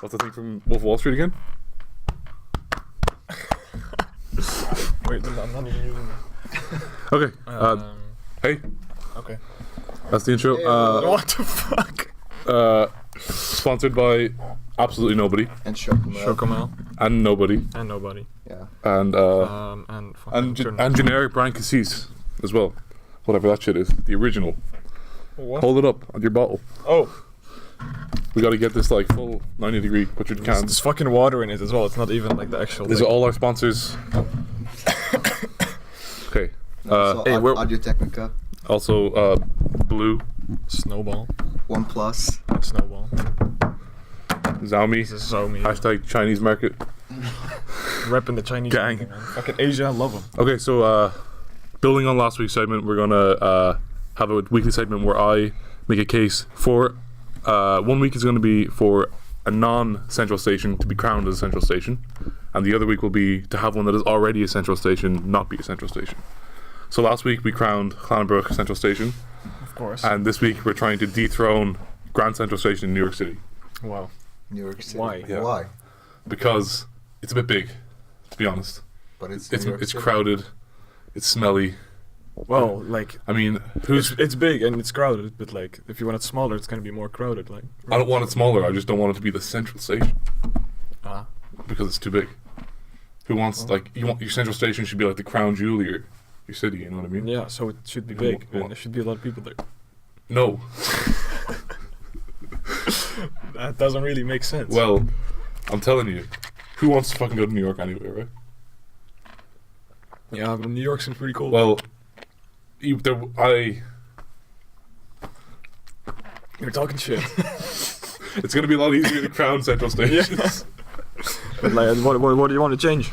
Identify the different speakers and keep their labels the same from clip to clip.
Speaker 1: What's the thing from Wolf of Wall Street again?
Speaker 2: Wait, I'm not even using it.
Speaker 1: Okay. Hey.
Speaker 2: Okay.
Speaker 1: That's the intro.
Speaker 2: What the fuck?
Speaker 1: Sponsored by absolutely nobody.
Speaker 3: And Chocomel.
Speaker 1: And nobody.
Speaker 2: And nobody.
Speaker 3: Yeah.
Speaker 1: And generic brand Cassis as well. Whatever that shit is. The original.
Speaker 2: What?
Speaker 1: Hold it up on your bottle.
Speaker 2: Oh.
Speaker 1: We gotta get this like full 90 degree butchered cans.
Speaker 2: There's fucking water in it as well. It's not even like the actual.
Speaker 1: These are all our sponsors. Okay.
Speaker 3: Hey, Audio Technica.
Speaker 1: Also, Blue.
Speaker 2: Snowball.
Speaker 3: OnePlus.
Speaker 2: Snowball.
Speaker 1: Xiaomi.
Speaker 2: This is Xiaomi.
Speaker 1: Hashtag Chinese market.
Speaker 2: Repping the Chinese
Speaker 1: gang.
Speaker 2: Market, man. Fucking Asia, I love them.
Speaker 1: Okay, so building on last week's segment, we're gonna have a weekly segment where I make a case for 1 week is going to be for a non-central station to be crowned as a central station, and the other week will be to have one that is already a central station not be a central station. So last week we crowned Clanbrook Central Station,
Speaker 2: Of course.
Speaker 1: and this week we're trying to dethrone Grand Central Station in New York City
Speaker 2: Wow.
Speaker 3: New York City.
Speaker 2: Why?
Speaker 1: Yeah.
Speaker 3: Why?
Speaker 1: because it's a bit big, to be honest.
Speaker 3: But it's
Speaker 1: It's
Speaker 3: New York
Speaker 1: it's
Speaker 3: City.
Speaker 1: crowded, it's smelly.
Speaker 2: Well, like
Speaker 1: I mean, who's?
Speaker 2: it's big and it's crowded, but like if you want it smaller, it's gonna be more crowded. Like.
Speaker 1: I don't want it smaller. I just don't want it to be the central station
Speaker 2: Ah.
Speaker 1: because it's too big. Who wants like you want your central station should be like the crown jewel of your city. You know what I mean?
Speaker 2: Yeah, so it should be
Speaker 1: You
Speaker 2: big,
Speaker 1: want-
Speaker 2: and there should be a lot of people there.
Speaker 1: No.
Speaker 2: That doesn't really make sense.
Speaker 1: Well, I'm telling you, who wants to fucking go to New York anyway, right?
Speaker 2: yeah, but New York seems pretty cool.
Speaker 1: Well,
Speaker 2: you're talking shit.
Speaker 1: it's gonna be a lot easier to crown central stations.
Speaker 2: But like, what do you want to change?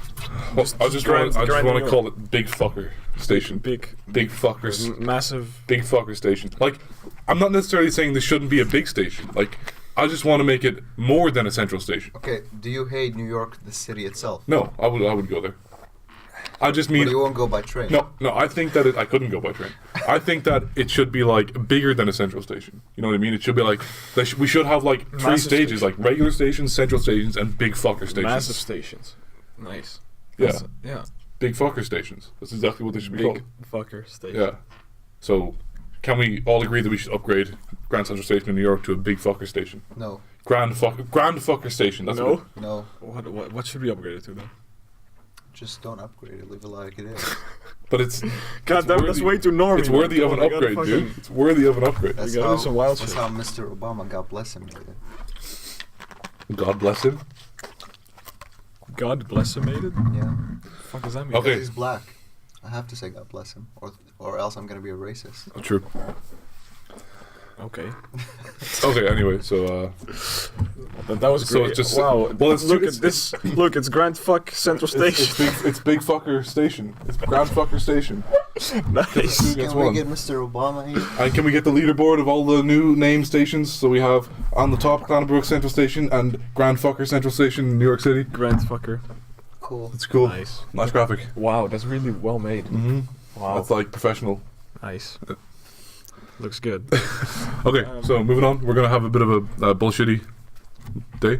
Speaker 1: Well, I just
Speaker 2: Grand
Speaker 1: want to
Speaker 2: New York.
Speaker 1: call it Big Fucker Station. Big fuckers.
Speaker 2: Massive.
Speaker 1: Big fucker station. Like, I'm not necessarily saying this shouldn't be a big station. Like, I just want to make it more than a central station.
Speaker 3: Okay, do you hate New York, the city itself?
Speaker 1: No, I would go there. I just mean
Speaker 3: But you won't go by train.
Speaker 1: no. I think that I couldn't go by train. I think that it should be like bigger than a central station. You know what I mean? It should be like we should have like three
Speaker 2: Massive
Speaker 1: stages,
Speaker 2: station.
Speaker 1: like regular stations, central stations, and big fucker stations.
Speaker 2: Massive stations. Nice.
Speaker 1: Yeah,
Speaker 2: Yeah.
Speaker 1: big fucker stations. That's exactly what they should be
Speaker 2: Big
Speaker 1: called.
Speaker 2: fucker station.
Speaker 1: Yeah. So, can we all agree that we should upgrade Grand Central Station in New York to a big fucker station?
Speaker 3: No.
Speaker 1: Grand fucker station. That's
Speaker 2: No.
Speaker 3: No.
Speaker 2: What should we upgrade it to then?
Speaker 3: Just don't upgrade it. Leave it like it is.
Speaker 1: But it's
Speaker 2: God damn, that's way too normal.
Speaker 1: It's worthy of an upgrade, dude. It's worthy of an upgrade.
Speaker 3: That's
Speaker 2: gotta do some wild
Speaker 3: that's
Speaker 2: shit.
Speaker 3: how Mr. Obama, God bless him, did it.
Speaker 1: God bless him.
Speaker 2: God bless him, made it?
Speaker 3: Yeah.
Speaker 2: Fuck does that mean?
Speaker 1: Okay.
Speaker 3: He's black. I have to say God bless him, or else I'm gonna be a racist.
Speaker 1: Oh, true.
Speaker 2: Okay.
Speaker 1: Okay. Anyway, so
Speaker 2: That was
Speaker 1: So
Speaker 2: great.
Speaker 1: it's just-
Speaker 2: wow.
Speaker 1: well, it's-
Speaker 2: look
Speaker 1: it's-
Speaker 2: at this. Look, it's Grand Fuck Central Station.
Speaker 1: it's big fucker station. It's Grand fucker station.
Speaker 2: Nice.
Speaker 1: Who gets
Speaker 3: Can we
Speaker 1: one?
Speaker 3: get Mr. Obama here?
Speaker 1: And can we get the leaderboard of all the new name stations? So we have on the top Clanbrook Central Station and Grand Fucker Central Station in New York City.
Speaker 2: Grand Fucker.
Speaker 3: Cool.
Speaker 1: It's cool.
Speaker 2: Nice.
Speaker 1: Nice graphic.
Speaker 2: Wow, that's really well made.
Speaker 1: Mm-hmm.
Speaker 2: Wow.
Speaker 1: That's like professional.
Speaker 2: Nice. Looks good.
Speaker 1: Okay, so moving on. We're gonna have a bit of a bullshitty day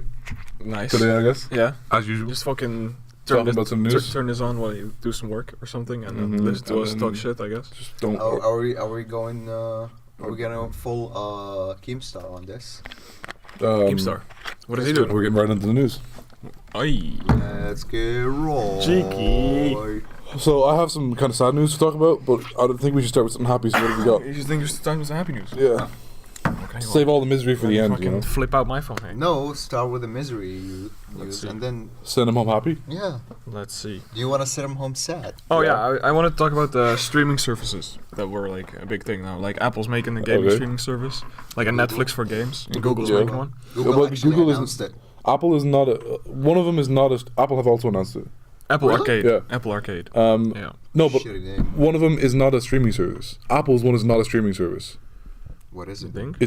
Speaker 2: Nice.
Speaker 1: today, I guess,
Speaker 2: Yeah.
Speaker 1: as usual.
Speaker 2: Just fucking
Speaker 1: Talking about some news.
Speaker 2: turn this on while you do some work or something, and then
Speaker 1: Mhm,
Speaker 2: listen to
Speaker 1: and
Speaker 2: us
Speaker 1: then-
Speaker 2: talk shit. I guess.
Speaker 1: Just don't.
Speaker 3: Are we going? Are we gonna full Keemstar on this?
Speaker 2: Keemstar. What is he doing?
Speaker 1: We're getting right into the news.
Speaker 2: Aye.
Speaker 3: Let's get roll.
Speaker 2: Cheeky.
Speaker 1: So I have some kind of sad news to talk about, but I don't think we should start with something happy. So what have we got?
Speaker 2: You just think it's time for some happy news?
Speaker 1: Yeah.
Speaker 2: Okay.
Speaker 1: Save all the misery for the end, you
Speaker 2: Fucking
Speaker 1: know.
Speaker 2: flip out my phone. Hey.
Speaker 3: No, start with the misery
Speaker 2: Let's
Speaker 3: news,
Speaker 2: see.
Speaker 3: and then
Speaker 1: Send them home happy.
Speaker 3: yeah.
Speaker 2: Let's see.
Speaker 3: Do you want to send him home sad?
Speaker 2: Oh
Speaker 1: Yeah.
Speaker 2: yeah, I want to talk about the streaming services that were like a big thing now. Like Apple's making a gaming
Speaker 1: Okay.
Speaker 2: streaming service, like a Netflix for games. And Google's
Speaker 1: Yeah.
Speaker 2: making one.
Speaker 3: Google
Speaker 1: but
Speaker 3: actually
Speaker 1: Google isn't-
Speaker 3: announced it.
Speaker 1: Apple is not a. One of them is not a. Apple have also announced it.
Speaker 2: Apple
Speaker 3: Really?
Speaker 2: Arcade.
Speaker 1: Yeah.
Speaker 2: Apple Arcade. Yeah.
Speaker 1: No, but
Speaker 3: Shitty name.
Speaker 1: one of them is not a streaming service. Apple's one is not a streaming service.
Speaker 3: What is
Speaker 2: You
Speaker 3: it?
Speaker 2: think?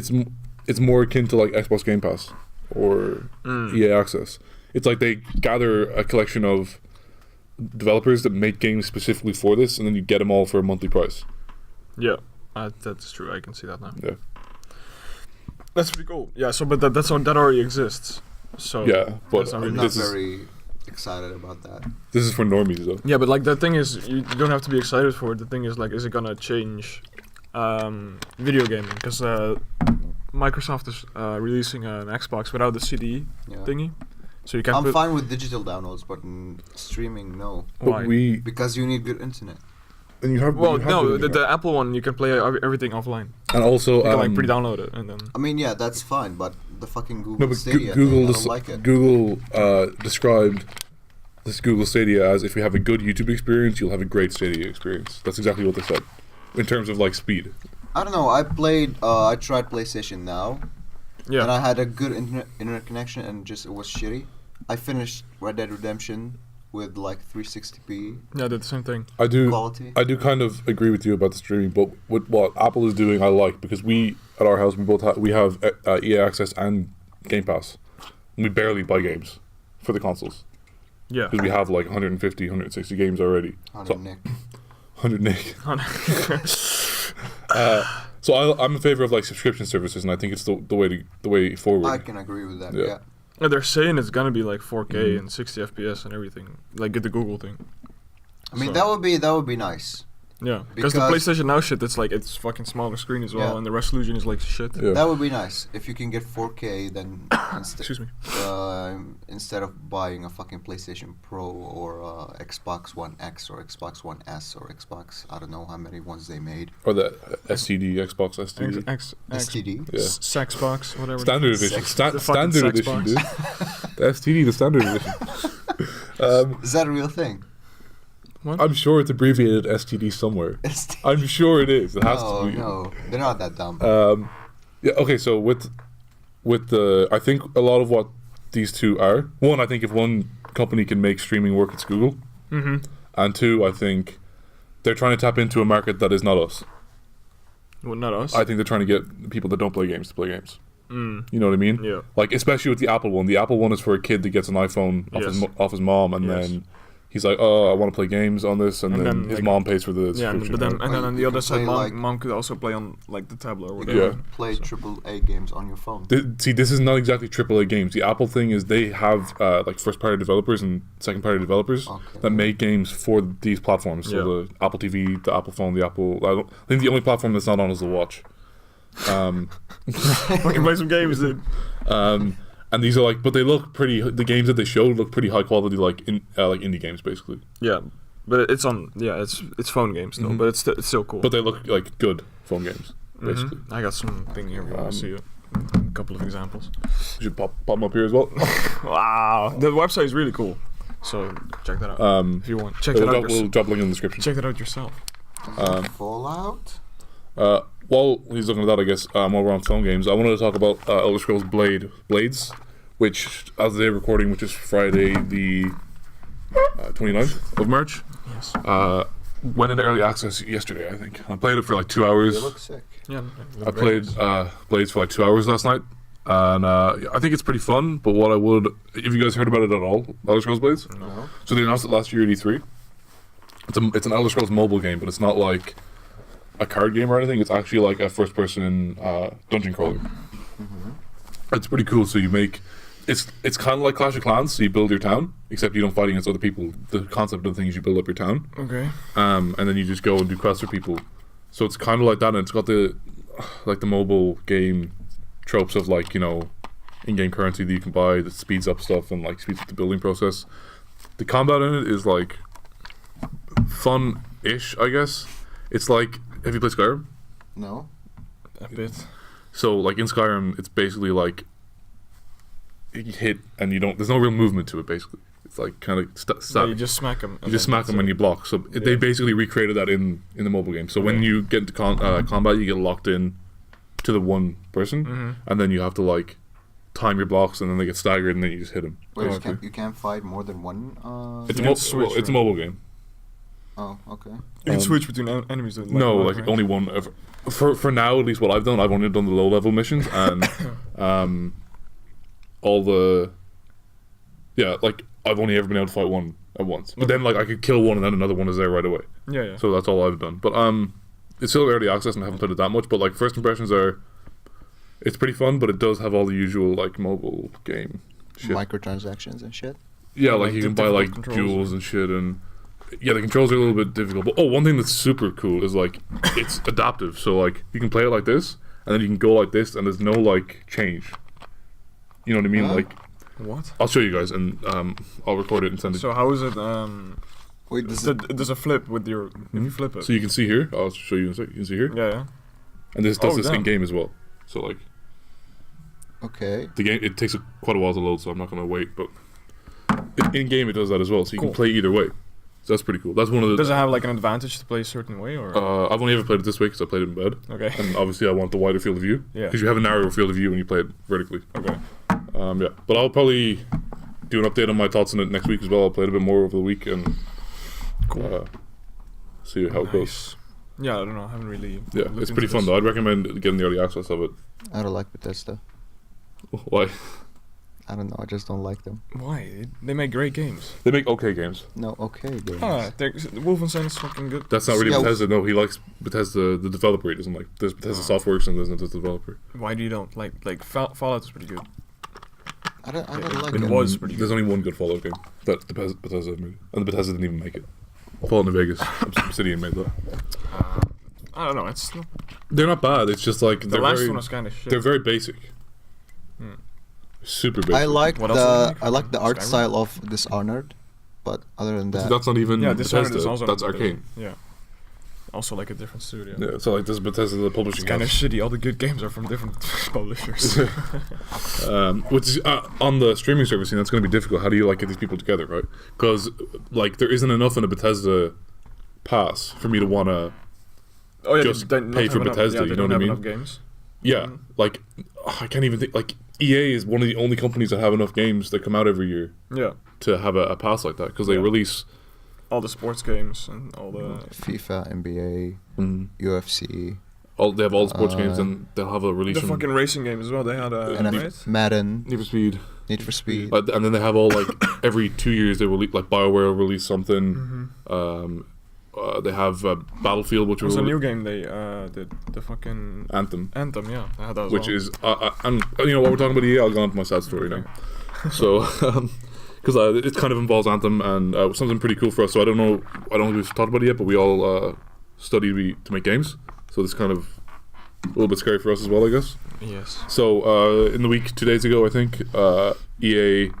Speaker 1: It's more akin to like Xbox Game Pass or EA Access. It's like they gather a collection of developers that make games specifically for this, and then you get them all for a monthly price.
Speaker 2: Yeah. That's true. I can see that now.
Speaker 1: Yeah.
Speaker 2: That's pretty cool. Yeah. So, but that already exists. So
Speaker 1: Yeah, but
Speaker 2: that's not
Speaker 3: I'm
Speaker 2: really-
Speaker 3: not
Speaker 1: this is
Speaker 3: very excited about that.
Speaker 1: this is for normies though.
Speaker 2: Yeah, but like the thing is, you don't have to be excited for it. The thing is, like, is it gonna change video gaming? Because Microsoft is releasing an Xbox without the CD
Speaker 3: Yeah.
Speaker 2: thingy, so you can
Speaker 3: I'm
Speaker 2: put.
Speaker 3: fine with digital downloads, but in streaming, no.
Speaker 1: But
Speaker 2: Why?
Speaker 1: we
Speaker 3: Because you need good internet.
Speaker 1: and you have
Speaker 2: Well,
Speaker 1: you have
Speaker 2: no,
Speaker 1: the-
Speaker 2: the Apple one you can play everything offline.
Speaker 1: and also
Speaker 2: You can like pre-download it and then.
Speaker 3: I mean, yeah, that's fine, but the fucking Google
Speaker 1: no, but
Speaker 3: Stadia
Speaker 1: Google
Speaker 3: thing, I don't like it.
Speaker 1: Google described this Google Stadia as if you have a good YouTube experience, you'll have a great Stadia experience. That's exactly what they said in terms of like speed.
Speaker 3: I don't know. I tried PlayStation Now,
Speaker 2: Yeah.
Speaker 3: and I had a good internet connection, and just it was shitty. I finished Red Dead Redemption with like 360p
Speaker 2: Yeah, I did the same thing.
Speaker 3: quality.
Speaker 1: I do kind of agree with you about the streaming, but with what Apple is doing, I like because we at our house we have EA Access and Game Pass. We barely buy games for the consoles
Speaker 2: Yeah.
Speaker 1: because we have like 150, 160 games already. So,
Speaker 3: Nick.
Speaker 1: 100 Nick. So I'm in favor of like subscription services, and I think it's the way forward.
Speaker 3: I can agree with that.
Speaker 1: Yeah.
Speaker 3: Yeah.
Speaker 2: Yeah, they're saying it's gonna be like 4K
Speaker 1: Mhm.
Speaker 2: and 60 FPS and everything. Like get the Google thing.
Speaker 3: I mean,
Speaker 2: So-
Speaker 3: that would be nice.
Speaker 2: Yeah, because the
Speaker 3: Because-
Speaker 2: PlayStation Now shit, it's like it's fucking smaller screen as well,
Speaker 3: Yeah.
Speaker 2: and the resolution is like shit.
Speaker 1: Yeah.
Speaker 3: That would be nice if you can get 4K. Then
Speaker 2: Excuse me.
Speaker 3: instead of buying a fucking PlayStation Pro or Xbox One X or Xbox One S or Xbox, I don't know how many ones they made.
Speaker 1: Or the STD, Xbox STD.
Speaker 3: STD.
Speaker 1: Yeah.
Speaker 2: Sex box, whatever.
Speaker 1: Standard edition.
Speaker 3: Sex-
Speaker 2: the fucking
Speaker 1: Standard
Speaker 2: sex
Speaker 1: edition,
Speaker 2: box.
Speaker 1: dude. The STD, the standard edition.
Speaker 3: Is that a real thing?
Speaker 2: What?
Speaker 1: I'm sure it's abbreviated STD somewhere. I'm sure it is. It has
Speaker 3: No,
Speaker 1: to be.
Speaker 3: no, they're not that dumb.
Speaker 1: Yeah. Okay. So with the, I think a lot of what these two are. One, I think if one company can make streaming work, it's Google.
Speaker 2: Mm-hmm.
Speaker 1: And two, I think they're trying to tap into a market that is not us.
Speaker 2: Well, not us.
Speaker 1: I think they're trying to get people that don't play games to play games.
Speaker 2: Mm.
Speaker 1: You know what I mean?
Speaker 2: Yeah.
Speaker 1: Like especially with the Apple one. The Apple one is for a kid that gets an iPhone off,
Speaker 2: Yes.
Speaker 1: off his mom, and
Speaker 2: Yes.
Speaker 1: then he's like, "Oh, I want to play games on this," and,
Speaker 2: And
Speaker 1: then
Speaker 2: then,
Speaker 1: his
Speaker 2: like-
Speaker 1: mom pays for the
Speaker 2: Yeah,
Speaker 1: subscription.
Speaker 2: but then
Speaker 1: right?
Speaker 2: and then on the
Speaker 3: You
Speaker 2: other
Speaker 3: can
Speaker 2: side,
Speaker 3: play, like-
Speaker 2: mom could also play on like the tablet or
Speaker 3: You
Speaker 2: whatever.
Speaker 3: can play
Speaker 2: So-
Speaker 3: AAA games on your phone.
Speaker 1: See, this is not exactly AAA games. The Apple thing is they have like first-party developers and second-party developers
Speaker 3: Okay.
Speaker 1: that make games for these platforms. So
Speaker 2: Yeah.
Speaker 1: the Apple TV, the Apple phone, the Apple. I think the only platform that's not on is the Watch.
Speaker 2: Fucking play some games, dude.
Speaker 1: And these are like, but they look pretty. The games that they showed look pretty high quality, like like indie games, basically.
Speaker 2: Yeah, but it's on. Yeah, it's phone games though,
Speaker 1: Mhm.
Speaker 2: but it's still cool.
Speaker 1: But they look like good phone games, basically.
Speaker 2: Mhm. I got something here. If you want to see it. A couple of examples.
Speaker 1: You should pop them up here as well.
Speaker 2: Wow, the website is really cool. So check that out if you want. Check
Speaker 1: we'll,
Speaker 2: that out.
Speaker 1: drop, we'll drop a link in the description.
Speaker 2: Check that out yourself.
Speaker 3: Fallout.
Speaker 1: While he's looking at that, I guess while we're on phone games, I wanted to talk about Elder Scrolls Blades, which as they're recording, which is Friday the 29th of March.
Speaker 2: Yes.
Speaker 1: Went into early access yesterday, I think. I played it for like 2 hours.
Speaker 3: They look sick.
Speaker 2: Yeah.
Speaker 1: I played Blades for like 2 hours last night, and I think it's pretty fun. But what I would, if you guys heard about it at all, Elder Scrolls Blades.
Speaker 2: No.
Speaker 1: So they announced it last year at E3. It's an Elder Scrolls mobile game, but it's not like a card game or anything. It's actually like a first-person dungeon crawler. It's pretty cool. So you make it's kind of like Clash of Clans. So you build your town, except you don't fight against other people. The concept of the thing is you build up your town,
Speaker 2: Okay.
Speaker 1: and then you just go and do quests for people. So it's kind of like that, and it's got the like the mobile game tropes of like in-game currency that you can buy that speeds up stuff and like speeds up the building process. The combat in it is like fun-ish, I guess. It's like, have you played Skyrim?
Speaker 3: No.
Speaker 2: A bit.
Speaker 1: So like in Skyrim, it's basically like you hit and you don't. There's no real movement to it. Basically, it's like kind of
Speaker 2: Yeah, you just smack them.
Speaker 1: you just smack them and you block. So they basically recreated that in the mobile game. So when you get into combat, you get locked in to the one person, and then you have to like time your blocks, and then they get staggered, and then you just hit them.
Speaker 3: Wait, you can't fight more than one.
Speaker 1: It's
Speaker 2: You can switch,
Speaker 1: it's a
Speaker 2: right?
Speaker 1: mobile game.
Speaker 3: Oh, okay.
Speaker 2: You can switch between enemies. That,
Speaker 1: No,
Speaker 2: long
Speaker 1: like
Speaker 2: range.
Speaker 1: only one. For now, at least what I've done, I've only done the low level missions and all the like I've only ever been able to fight one at once. But then like I could kill one and then another one is there right away.
Speaker 2: Yeah, yeah.
Speaker 1: So that's all I've done. But it's still early access and I haven't played it that much. But like first impressions are, it's pretty fun, but it does have all the usual like mobile game shit.
Speaker 3: microtransactions and shit.
Speaker 1: Yeah,
Speaker 2: Like
Speaker 1: like you
Speaker 2: the
Speaker 1: can buy like
Speaker 2: difficult
Speaker 1: jewels
Speaker 2: controls.
Speaker 1: and shit, and yeah, the controls are a little bit difficult. But one thing that's super cool is like it's adaptive. So like you can play it like this, and then you can go like this, and there's no like change. You know what I mean?
Speaker 3: Huh?
Speaker 1: Like
Speaker 2: What?
Speaker 1: I'll show you guys, and I'll record it and send it.
Speaker 2: So how is it?
Speaker 3: Wait,
Speaker 2: There's a flip with your. If you flip it.
Speaker 1: So you can see here. I'll show you in a second. You can see here,
Speaker 2: Yeah, yeah.
Speaker 1: and this does
Speaker 2: Oh,
Speaker 1: this in
Speaker 2: damn.
Speaker 1: game as well. So like
Speaker 3: okay.
Speaker 1: the game, it takes quite a while to load, so I'm not gonna wait. But in game, it does that as well. So you
Speaker 2: Cool.
Speaker 1: can play either way. So that's pretty cool. That's one of the.
Speaker 2: Does it have like an advantage to play a certain way, or?
Speaker 1: I've only ever played it this way because I played it in bed,
Speaker 2: Okay.
Speaker 1: and obviously I want the wider field of view.
Speaker 2: Yeah.
Speaker 1: Because you have a narrower field of view when you play it vertically.
Speaker 2: Okay.
Speaker 1: Yeah, but I'll probably do an update on my thoughts on it next week as well. I'll play it a bit more over the week and
Speaker 2: Cool.
Speaker 1: see how it goes.
Speaker 2: Yeah, I don't know. I haven't really.
Speaker 1: Yeah,
Speaker 2: looked
Speaker 1: it's pretty
Speaker 2: into
Speaker 1: fun
Speaker 2: this.
Speaker 1: though. I'd recommend getting the early access of it.
Speaker 3: I don't like Bethesda.
Speaker 1: Why?
Speaker 3: I don't know. I just don't like them.
Speaker 2: Why? They make great games.
Speaker 1: They make okay games.
Speaker 3: No, okay, games.
Speaker 2: Wolfenstein is fucking good.
Speaker 1: That's not really
Speaker 3: Yeah,
Speaker 1: Bethesda. No, he likes Bethesda, the developer. He doesn't like. There's Bethesda Softworks and there's the developer.
Speaker 2: Why do you don't like Fallout is pretty good.
Speaker 3: I don't like
Speaker 2: It
Speaker 3: them.
Speaker 2: was pretty
Speaker 1: There's
Speaker 2: good.
Speaker 1: only one good Fallout game that Bethesda made, and the Bethesda didn't even make it. Fallout New Vegas, Obsidian made that.
Speaker 2: I don't know. It's not,
Speaker 1: They're not bad. It's just like
Speaker 2: the
Speaker 1: they're
Speaker 2: last
Speaker 1: very,
Speaker 2: one was kind of shit.
Speaker 1: they're very basic.
Speaker 2: Hmm.
Speaker 1: Super basic.
Speaker 3: I like
Speaker 2: What else did they make?
Speaker 3: the art
Speaker 2: Skyrim?
Speaker 3: style of Dishonored, but other than that,
Speaker 1: That's not even
Speaker 2: Yeah, Dishonored
Speaker 1: Bethesda.
Speaker 2: is also
Speaker 1: That's
Speaker 2: not
Speaker 1: Arcane.
Speaker 2: Yeah. Also like a different studio.
Speaker 1: Yeah, so like this is Bethesda, the publishing
Speaker 2: It's kind of
Speaker 1: house.
Speaker 2: shitty. All the good games are from different publishers.
Speaker 1: Which is on the streaming service, that's going to be difficult. How do you like get these people together, right? Because like there isn't enough in a Bethesda pass for me to want to.
Speaker 2: Oh yeah,
Speaker 1: Just
Speaker 2: they don't
Speaker 1: pay
Speaker 2: have
Speaker 1: for
Speaker 2: enough-
Speaker 1: Bethesda,
Speaker 2: Yeah,
Speaker 1: you
Speaker 2: they
Speaker 1: know
Speaker 2: don't
Speaker 1: what I
Speaker 2: have
Speaker 1: mean?
Speaker 2: enough games.
Speaker 1: Yeah,
Speaker 2: Mhm.
Speaker 1: like I can't even think. Like EA is one of the only companies that have enough games that come out every year
Speaker 2: Yeah,
Speaker 1: to have a pass like that because they
Speaker 2: Yeah.
Speaker 1: release.
Speaker 2: all the sports games and all the.
Speaker 3: FIFA, NBA, UFC,
Speaker 1: They have all the sports games
Speaker 3: Uh,
Speaker 1: and they'll have a release.
Speaker 2: The
Speaker 1: from
Speaker 2: fucking racing game as well. They had a right?
Speaker 3: Madden,
Speaker 1: Need for Speed,
Speaker 3: Need for Speed.
Speaker 1: and then they have all like every 2 years they release like BioWare will release something.
Speaker 2: Mm-hmm.
Speaker 1: They have Battlefield, which
Speaker 2: It was
Speaker 1: will
Speaker 2: a new game they did. The fucking
Speaker 1: Anthem,
Speaker 2: Anthem. Yeah, I had that as
Speaker 1: which
Speaker 2: well.
Speaker 1: is and you know what we're talking about EA. I'll go on to my sad story now. So, because it kind of involves Anthem and something pretty cool for us. So I don't know if we've talked about it yet, but we all study to make games. So this kind of a little bit scary for us as well, I guess.
Speaker 2: Yes.
Speaker 1: So in the week 2 days ago, I think EA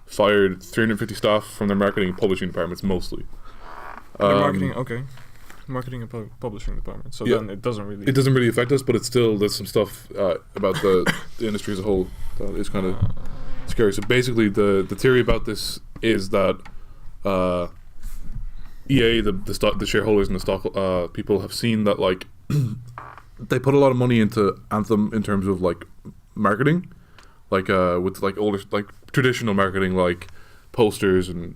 Speaker 1: fired 350 staff from their marketing and publishing departments mostly.
Speaker 2: The marketing. Okay. Marketing and publishing department. So
Speaker 1: Yeah.
Speaker 2: then it doesn't really.
Speaker 1: It doesn't really affect us, but it's still there's some stuff about the industry as a whole that is kind of scary. So basically, the theory about this is that EA, the shareholders and the stock people have seen that like they put a lot of money into Anthem in terms of like marketing, like with like older like traditional marketing like posters and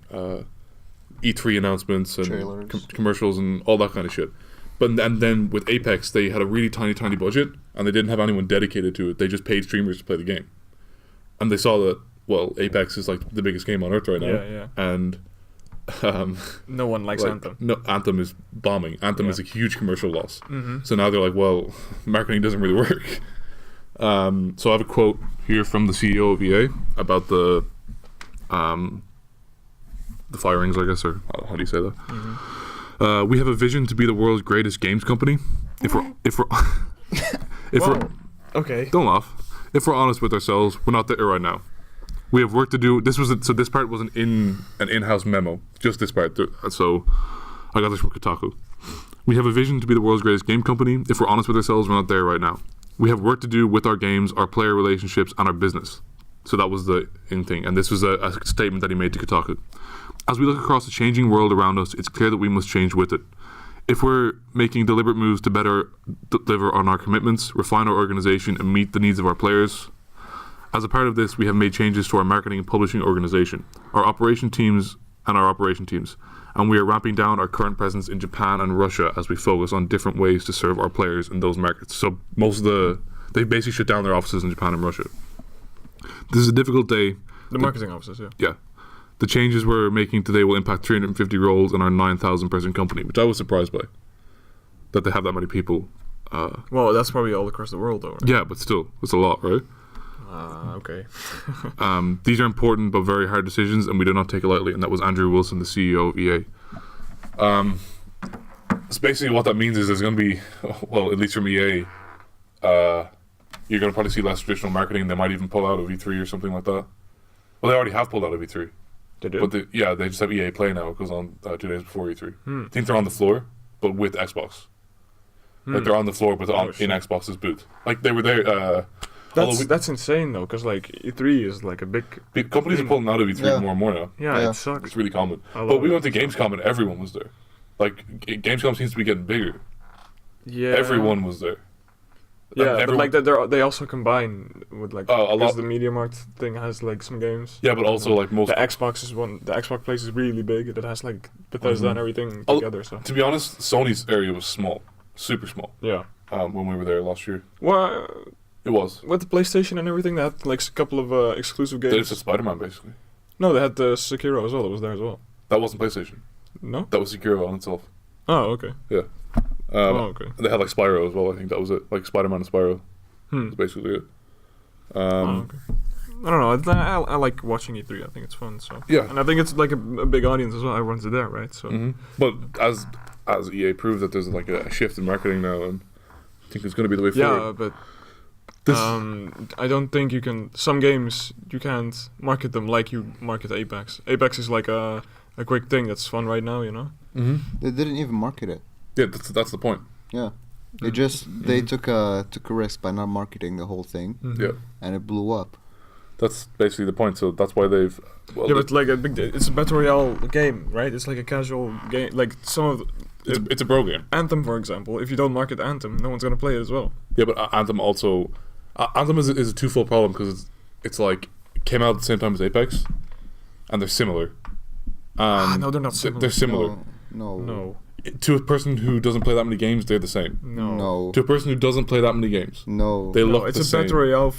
Speaker 1: E3 announcements and
Speaker 3: Trailers.
Speaker 1: commercials and all that kind of shit. But and then with Apex, they had a really tiny budget and they didn't have anyone dedicated to it. They just paid streamers to play the game, and they saw that Apex is like the biggest game on earth right now,
Speaker 2: Yeah,
Speaker 1: and
Speaker 2: no one likes
Speaker 1: like,
Speaker 2: Anthem.
Speaker 1: No, Anthem is bombing. Anthem
Speaker 2: Yeah.
Speaker 1: is a huge commercial loss.
Speaker 2: Mm-hmm.
Speaker 1: So now they're like, well, marketing doesn't really work. So I have a quote here from the CEO of EA about the firings, I guess, or how do you say that?
Speaker 2: Mm-hmm.
Speaker 1: We have a vision to be the world's greatest games company. If we're
Speaker 2: Okay.
Speaker 1: don't laugh. If we're honest with ourselves, we're not there right now. We have work to do. This part was an in-house memo. Just this part. So I got this from Kotaku. We have a vision to be the world's greatest game company. If we're honest with ourselves, we're not there right now. We have work to do with our games, our player relationships, and our business. So that was the in thing, and this was a statement that he made to Kotaku. As we look across the changing world around us, it's clear that we must change with it. If we're making deliberate moves to better deliver on our commitments, refine our organization, and meet the needs of our players, as a part of this, we have made changes to our marketing and publishing organization, our operation teams, and we are ramping down our current presence in Japan and Russia as we focus on different ways to serve our players in those markets. So they basically shut down their offices in Japan and Russia. This is a difficult day.
Speaker 2: The marketing offices, yeah.
Speaker 1: Yeah. The changes we're making today will impact 350 roles in our 9,000 person company, which I was surprised by. That they have that many people.
Speaker 2: Well, that's probably all across the world, though. Right?
Speaker 1: Yeah, but still, it's a lot, right?
Speaker 2: Okay.
Speaker 1: These are important but very hard decisions, and we do not take it lightly. And that was Andrew Wilson, the CEO of EA. So basically, what that means is there's going to be, well, at least from EA, you're going to probably see less traditional marketing. They might even pull out of E3 or something like that. Well, they already have pulled out of E3.
Speaker 2: They do?
Speaker 1: But they just have EA Play now. It goes on 2 days before E3. I think they're on the floor, but with Xbox. Like they're on the floor, but in Xbox's booth. Like they were there.
Speaker 2: That's insane though, because like E3 is like a big
Speaker 1: companies are pulling out of E3 more and more now.
Speaker 2: Yeah, it sucks.
Speaker 1: It's really common. But we went to Gamescom and everyone was there. Like Gamescom seems to be getting bigger.
Speaker 2: Yeah,
Speaker 1: everyone was there.
Speaker 2: Yeah, but like they also combine with like because the MediaMarkt thing has like some games.
Speaker 1: Yeah, but also like most
Speaker 2: the Xbox place is really big. It has like Bethesda and everything together. So
Speaker 1: to be honest, Sony's area was small, super small.
Speaker 2: Yeah.
Speaker 1: When we were there last year.
Speaker 2: Well,
Speaker 1: it was
Speaker 2: with the PlayStation and everything. They had like a couple of exclusive games.
Speaker 1: They just had Spider-Man basically.
Speaker 2: No, they had the Sekiro as well. It was there as well.
Speaker 1: That wasn't PlayStation.
Speaker 2: No.
Speaker 1: That was Sekiro on itself.
Speaker 2: Oh, okay.
Speaker 1: Yeah.
Speaker 2: Okay.
Speaker 1: They had like Spyro as well. I think that was it. Like Spider-Man and Spyro. That's basically it.
Speaker 2: Okay. I don't know. I like watching E3. I think it's fun. So
Speaker 1: yeah,
Speaker 2: and I think it's like a big audience as well. Everyone's there, right? So.
Speaker 1: But as EA proved that there's like a shift in marketing now, and I think it's going to be the way forward.
Speaker 2: Yeah, but I don't think you can. Some games you can't market them like you market Apex. Apex is like a quick thing that's fun right now, you know.
Speaker 3: They didn't even market it.
Speaker 1: Yeah, that's the point.
Speaker 3: Yeah, they just they took a risk by not marketing the whole thing.
Speaker 1: Yeah,
Speaker 3: and it blew up.
Speaker 1: That's basically the point. So that's why they've. Well,
Speaker 2: yeah, but like it's a battle royale game, right? It's like a casual game. Like some of
Speaker 1: it's a bro game.
Speaker 2: Anthem, for example. If you don't market Anthem, no one's gonna play it as well.
Speaker 1: Yeah, but Anthem also, Anthem is a twofold problem because it's like it came out at the same time as Apex, and they're similar.
Speaker 2: No, they're not similar.
Speaker 1: They're similar.
Speaker 2: No.
Speaker 1: To a person who doesn't play that many games, they're the same.
Speaker 2: No.
Speaker 1: To a person who doesn't play that many games, they look the same.
Speaker 2: It's a battle royale.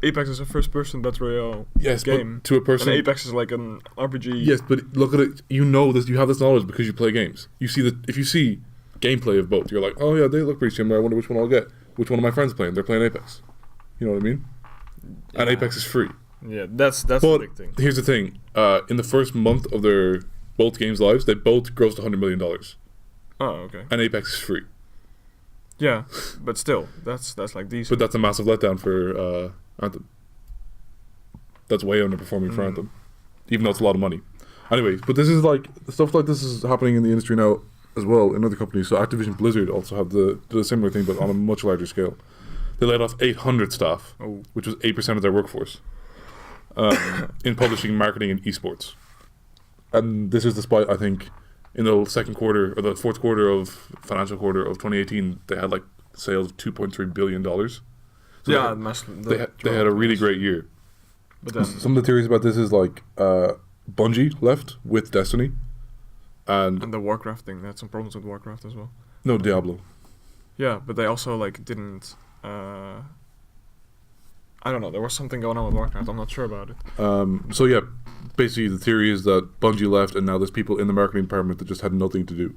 Speaker 2: Apex is a first-person battle royale game.
Speaker 1: But to a person,
Speaker 2: and Apex is like an RPG.
Speaker 1: Yes, but look at it. You know this. You have this knowledge because you play games. You see that if you see gameplay of both, you're like, oh yeah, they look pretty similar. I wonder which one I'll get. Which one of my friends playing? They're playing Apex. You know what I mean? Yeah. And Apex is free.
Speaker 2: Yeah, that's the big thing.
Speaker 1: Here's the thing. In the first month of their both games' lives, they both grossed $100 million.
Speaker 2: Oh, okay.
Speaker 1: And Apex is free.
Speaker 2: Yeah, but still, that's like decent.
Speaker 1: But that's a massive letdown for Anthem. That's way underperforming for Anthem, even though it's a lot of money. Anyway, but this is like stuff like this is happening in the industry now as well in other companies. So Activision Blizzard also had did a similar thing, but on a much larger scale. They laid off 800 staff, which was 8% of their workforce, in publishing, marketing, and esports. And this is despite, I think, in the second quarter or the fourth quarter of financial quarter of 2018, they had like sales of $2.3 billion. So
Speaker 2: yeah,
Speaker 1: they had a really great year.
Speaker 2: But then,
Speaker 1: some of the theories about this is like Bungie left with Destiny, and
Speaker 2: the Warcraft thing. They had some problems with Warcraft as well.
Speaker 1: No, Diablo.
Speaker 2: Yeah, but they also like didn't. I don't know. There was something going on with Warcraft. I'm not sure about it.
Speaker 1: So yeah, basically the theory is that Bungie left, and now there's people in the marketing department that just had nothing to do.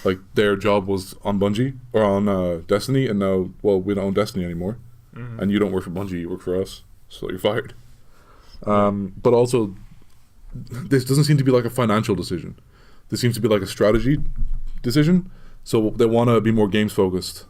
Speaker 1: Like their job was on Bungie or on Destiny, and now we don't own Destiny anymore, and you don't work for Bungie, you work for us, so you're fired. But also, this doesn't seem to be like a financial decision. This seems to be like a strategy decision. So they want to be more games focused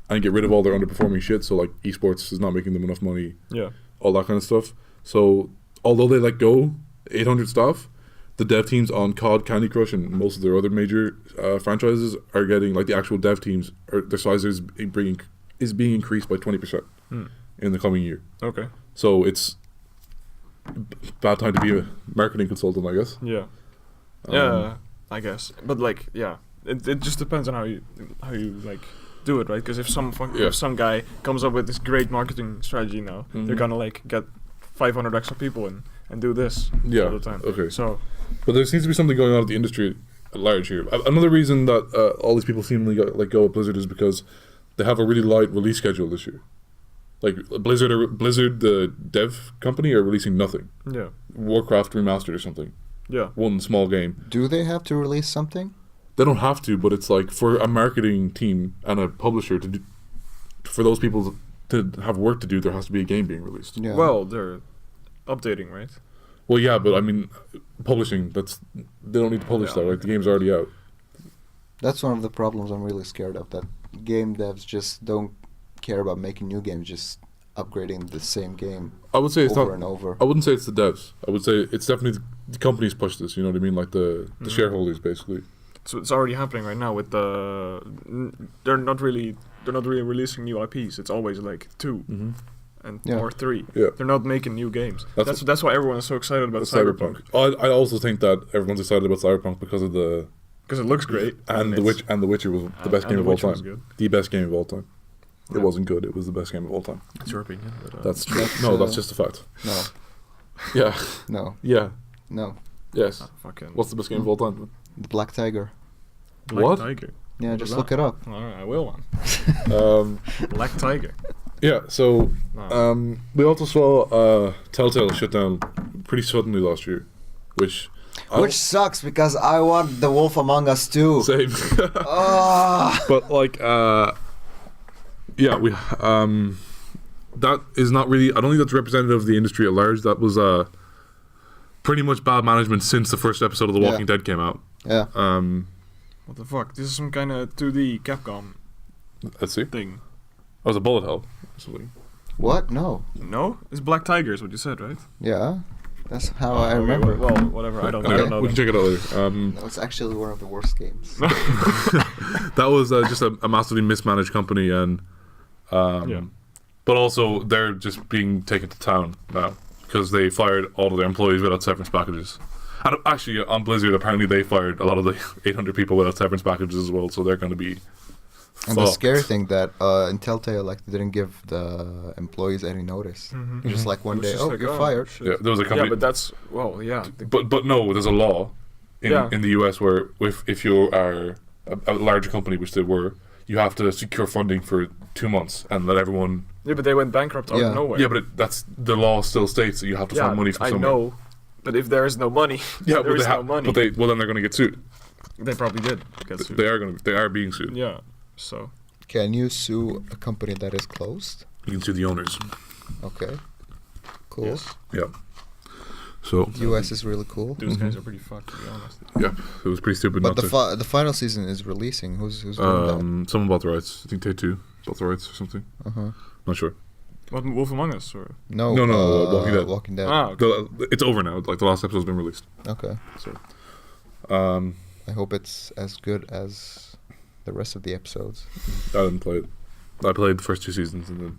Speaker 1: and get rid of all their underperforming shit. So like esports is not making them enough money.
Speaker 2: Yeah.
Speaker 1: All that kind of stuff. So although they let go 800 staff, the dev teams on COD, Candy Crush, and most of their other major franchises are getting, like the actual dev teams, their size is being increased by 20% in the coming year.
Speaker 2: Okay.
Speaker 1: So it's bad time to be a marketing consultant, I guess.
Speaker 2: Yeah. Yeah, I guess. But like, yeah, it just depends on how you like do it, right? Because if some guy comes up with this great marketing strategy now, they're gonna like get 500 extra people in and do this all the time.
Speaker 1: Okay.
Speaker 2: So,
Speaker 1: but there seems to be something going on at the industry at large here. Another reason that all these people seemingly let go of Blizzard is because they have a really light release schedule this year. Like Blizzard, the dev company, are releasing nothing.
Speaker 2: Yeah.
Speaker 1: Warcraft remastered or something.
Speaker 2: Yeah.
Speaker 1: One small game.
Speaker 3: Do they have to release something?
Speaker 1: They don't have to, but it's like for a marketing team and a publisher to do, for those people to have work to do, there has to be a game being released.
Speaker 3: Yeah.
Speaker 2: Well, they're updating, right?
Speaker 1: Well, yeah, but I mean, publishing, they don't need to publish that, right? The game's already out.
Speaker 3: That's one of the problems I'm really scared of, that game devs just don't care about making new games, just upgrading the same game
Speaker 1: I would say it's
Speaker 3: over
Speaker 1: not.
Speaker 3: and over.
Speaker 1: I wouldn't say it's the devs. I would say it's definitely the companies push this. You know what I mean? Like the shareholders, basically.
Speaker 2: So it's already happening right now with they're not really releasing new IPs. It's always like 2 and
Speaker 3: Yeah.
Speaker 2: or 3.
Speaker 1: Yeah.
Speaker 2: They're not making new games.
Speaker 1: That's
Speaker 2: That's why everyone is so excited about Cyberpunk.
Speaker 1: I also think that everyone's excited about Cyberpunk because of the
Speaker 2: Because it looks great.
Speaker 1: and the Witcher was the best
Speaker 2: and
Speaker 1: game
Speaker 2: The
Speaker 1: of all
Speaker 2: Witcher was
Speaker 1: time.
Speaker 2: good.
Speaker 1: The best game of all time. It
Speaker 2: Yeah.
Speaker 1: wasn't good. It was the best game of all time.
Speaker 2: That's your opinion. But,
Speaker 1: That's true.
Speaker 3: That's,
Speaker 1: No, that's just a fact.
Speaker 3: No,
Speaker 1: Yeah.
Speaker 3: no,
Speaker 1: Yeah.
Speaker 3: no.
Speaker 1: Yes.
Speaker 2: fucking
Speaker 1: What's the best game of all time?
Speaker 3: The Black Tiger.
Speaker 2: Black
Speaker 1: what?
Speaker 2: Tiger.
Speaker 3: Yeah,
Speaker 2: What
Speaker 3: just
Speaker 2: is
Speaker 3: look
Speaker 2: that?
Speaker 3: it up.
Speaker 2: All right, I will, man. Black Tiger.
Speaker 1: Yeah. So
Speaker 2: No.
Speaker 1: we also saw Telltale shut down pretty suddenly last year, which
Speaker 3: Which sucks because I want The Wolf Among Us too.
Speaker 1: same.
Speaker 3: Ah.
Speaker 1: But like yeah, we that is not really, I don't think that's representative of the industry at large. That was pretty much bad management since the first episode of The Walking Dead came out.
Speaker 3: Yeah.
Speaker 2: What the fuck? This is some kind of 2D Capcom
Speaker 1: Let's see.
Speaker 2: thing.
Speaker 1: Oh, it was a bullet hell or something.
Speaker 3: What? No.
Speaker 2: No? It's Black Tiger is what you said, right?
Speaker 3: Yeah. That's how I
Speaker 2: Okay,
Speaker 3: remember.
Speaker 2: Well, whatever. I don't know.
Speaker 1: We can check it out later.
Speaker 3: No, it's actually one of the worst games.
Speaker 1: That was just a massively mismanaged company, and
Speaker 2: Yeah.
Speaker 1: but also they're just being taken to town now because they fired all of their employees without severance packages. And actually, on Blizzard, apparently they fired a lot of the 800 people without severance packages as well. So they're going to be.
Speaker 3: And the
Speaker 1: fucked.
Speaker 3: scary thing that in Telltale, like, they didn't give the employees any notice. Just like one
Speaker 2: It was
Speaker 3: day,
Speaker 2: just
Speaker 3: oh,
Speaker 2: like,
Speaker 3: you're
Speaker 2: oh,
Speaker 3: fired.
Speaker 2: shit.
Speaker 1: Yeah, there was a company.
Speaker 2: Yeah, but that's yeah.
Speaker 1: But no, there's a law in
Speaker 2: Yeah.
Speaker 1: in the US where if you are a larger company, which they were, you have to secure funding for 2 months and let everyone.
Speaker 2: Yeah, but they went bankrupt out
Speaker 3: Yeah.
Speaker 2: of nowhere.
Speaker 1: Yeah, but that's the law still states that you have to find money from
Speaker 2: I
Speaker 1: somewhere.
Speaker 2: know, but if there is no money,
Speaker 1: Yeah,
Speaker 2: there
Speaker 1: but
Speaker 2: is
Speaker 1: they
Speaker 2: no money.
Speaker 1: But then they're going to get sued.
Speaker 2: They probably did get sued.
Speaker 1: They are being sued.
Speaker 2: Yeah, so
Speaker 3: Can you sue a company that is closed?
Speaker 1: You can sue the owners.
Speaker 3: Okay. Cool.
Speaker 2: yes,
Speaker 1: Yeah. So
Speaker 3: The US is really cool.
Speaker 2: those guys are pretty fucked, to be honest.
Speaker 1: yeah, it was pretty stupid
Speaker 3: But
Speaker 1: not to.
Speaker 3: the final season is releasing. Who's doing that?
Speaker 1: Someone bought the rights. I think Take Two bought the rights or something.
Speaker 3: Uh-huh.
Speaker 1: Not sure.
Speaker 2: What, Wolf Among Us or?
Speaker 3: No,
Speaker 1: No, Walking Dead.
Speaker 3: Walking Dead.
Speaker 2: Ah, okay.
Speaker 1: It's over now. Like the last episode's been released.
Speaker 3: Okay.
Speaker 1: So,
Speaker 3: I hope it's as good as the rest of the episodes.
Speaker 1: I didn't play it. I played the first 2 seasons and then,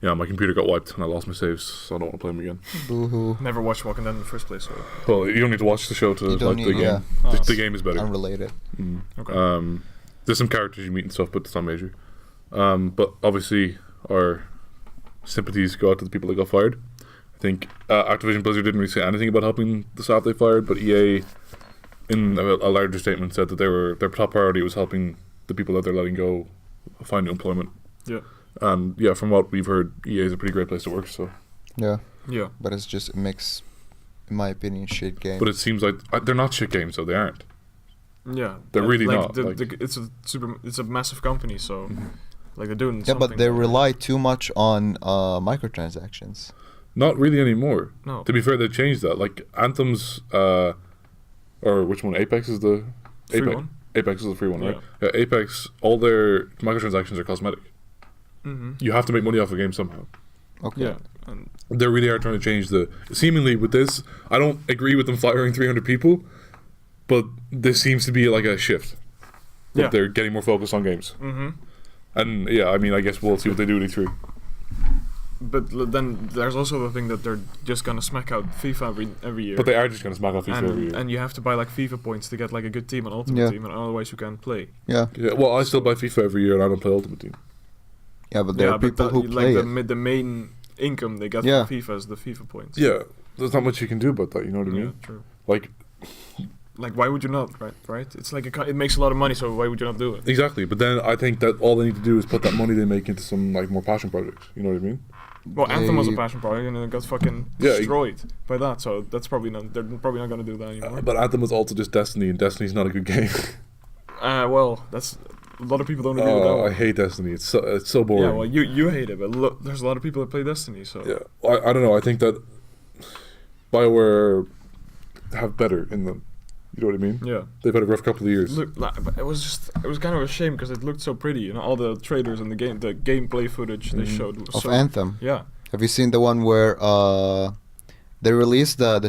Speaker 1: yeah, my computer got wiped and I lost my saves, so I don't want to play them again.
Speaker 3: Boo-hoo.
Speaker 2: Never watched Walking Dead in the first place. So.
Speaker 1: Well, you don't need to watch the show to
Speaker 3: You
Speaker 1: like
Speaker 3: don't
Speaker 1: the
Speaker 3: need-
Speaker 1: game.
Speaker 3: yeah.
Speaker 1: The,
Speaker 2: Oh,
Speaker 1: the game is better.
Speaker 3: Unrelated.
Speaker 2: Okay.
Speaker 1: There's some characters you meet and stuff, but it's not major. But obviously, our sympathies go out to the people that got fired. I think Activision Blizzard didn't really say anything about helping the staff they fired, but EA, in a larger statement, said that their top priority was helping the people that they're letting go find new employment.
Speaker 2: Yeah.
Speaker 1: And yeah, from what we've heard, EA is a pretty great place to work. So,
Speaker 3: Yeah.
Speaker 2: Yeah.
Speaker 3: But it makes, in my opinion, shit game.
Speaker 1: but it seems like they're not shit games, though. They aren't.
Speaker 2: Yeah.
Speaker 1: They're really
Speaker 2: like
Speaker 1: not,
Speaker 2: it's a massive company, so like they're doing
Speaker 3: yeah,
Speaker 2: something.
Speaker 3: but they rely too much on microtransactions.
Speaker 1: Not really anymore.
Speaker 2: No.
Speaker 1: To be fair, they changed that. Like Anthem's, or which one? Apex is the
Speaker 2: Free
Speaker 1: Apex.
Speaker 2: one?
Speaker 1: Apex is the free one, right? Yeah, Apex. All their microtransactions are cosmetic.
Speaker 2: Mm-hmm.
Speaker 1: You have to make money off a game somehow.
Speaker 3: Okay.
Speaker 2: Yeah. And
Speaker 1: They really are trying to change the. Seemingly with this, I don't agree with them firing 300 people, but this seems to be like a shift. That
Speaker 2: Yeah.
Speaker 1: they're getting more focused on games.
Speaker 2: mm-hmm.
Speaker 1: And yeah, I mean, I guess we'll see what they do with E3.
Speaker 2: But then there's also the thing that they're just gonna smack out FIFA every year.
Speaker 1: But they are just going to smack off FIFA every year.
Speaker 2: and you have to buy like FIFA points to get like a good team, an ultimate
Speaker 3: Yeah.
Speaker 2: team, and otherwise you can't play.
Speaker 3: Yeah.
Speaker 1: Yeah, well, I still buy FIFA every year and I don't play Ultimate Team.
Speaker 3: Yeah, but there are people who play it.
Speaker 2: the main income they get
Speaker 3: Yeah.
Speaker 2: from FIFA is the FIFA points.
Speaker 1: Yeah, there's not much you can do about that, you know what I
Speaker 2: Yeah,
Speaker 1: mean?
Speaker 2: true.
Speaker 1: Like,
Speaker 2: Like, why would you not? Right. It's like it makes a lot of money, so why would you not do it?
Speaker 1: exactly, but then I think that all they need to do is put that money they make into some like more passion projects, you know what I mean?
Speaker 2: Well, Anthem was a
Speaker 3: They-
Speaker 2: passion project, and it got fucking
Speaker 1: Yeah,
Speaker 2: destroyed by that. So that's probably not. They're probably not gonna do that anymore.
Speaker 1: But Anthem was also just Destiny, and Destiny's not a good game.
Speaker 2: Well, that's a lot of people don't agree with that
Speaker 1: I
Speaker 2: one.
Speaker 1: hate Destiny. It's so boring.
Speaker 2: Yeah, well, you hate it, but look, there's a lot of people that play Destiny, so...
Speaker 1: Yeah, I don't know. I think that BioWare have better in them. You know what I mean?
Speaker 2: Yeah.
Speaker 1: They've had a rough couple of years.
Speaker 2: Look, like, but it was kind of a shame because it looked so pretty, you know, all the trailers and the gameplay footage they showed was
Speaker 3: Of
Speaker 2: so...
Speaker 3: Anthem.
Speaker 2: Yeah.
Speaker 3: Have you seen the one where they released the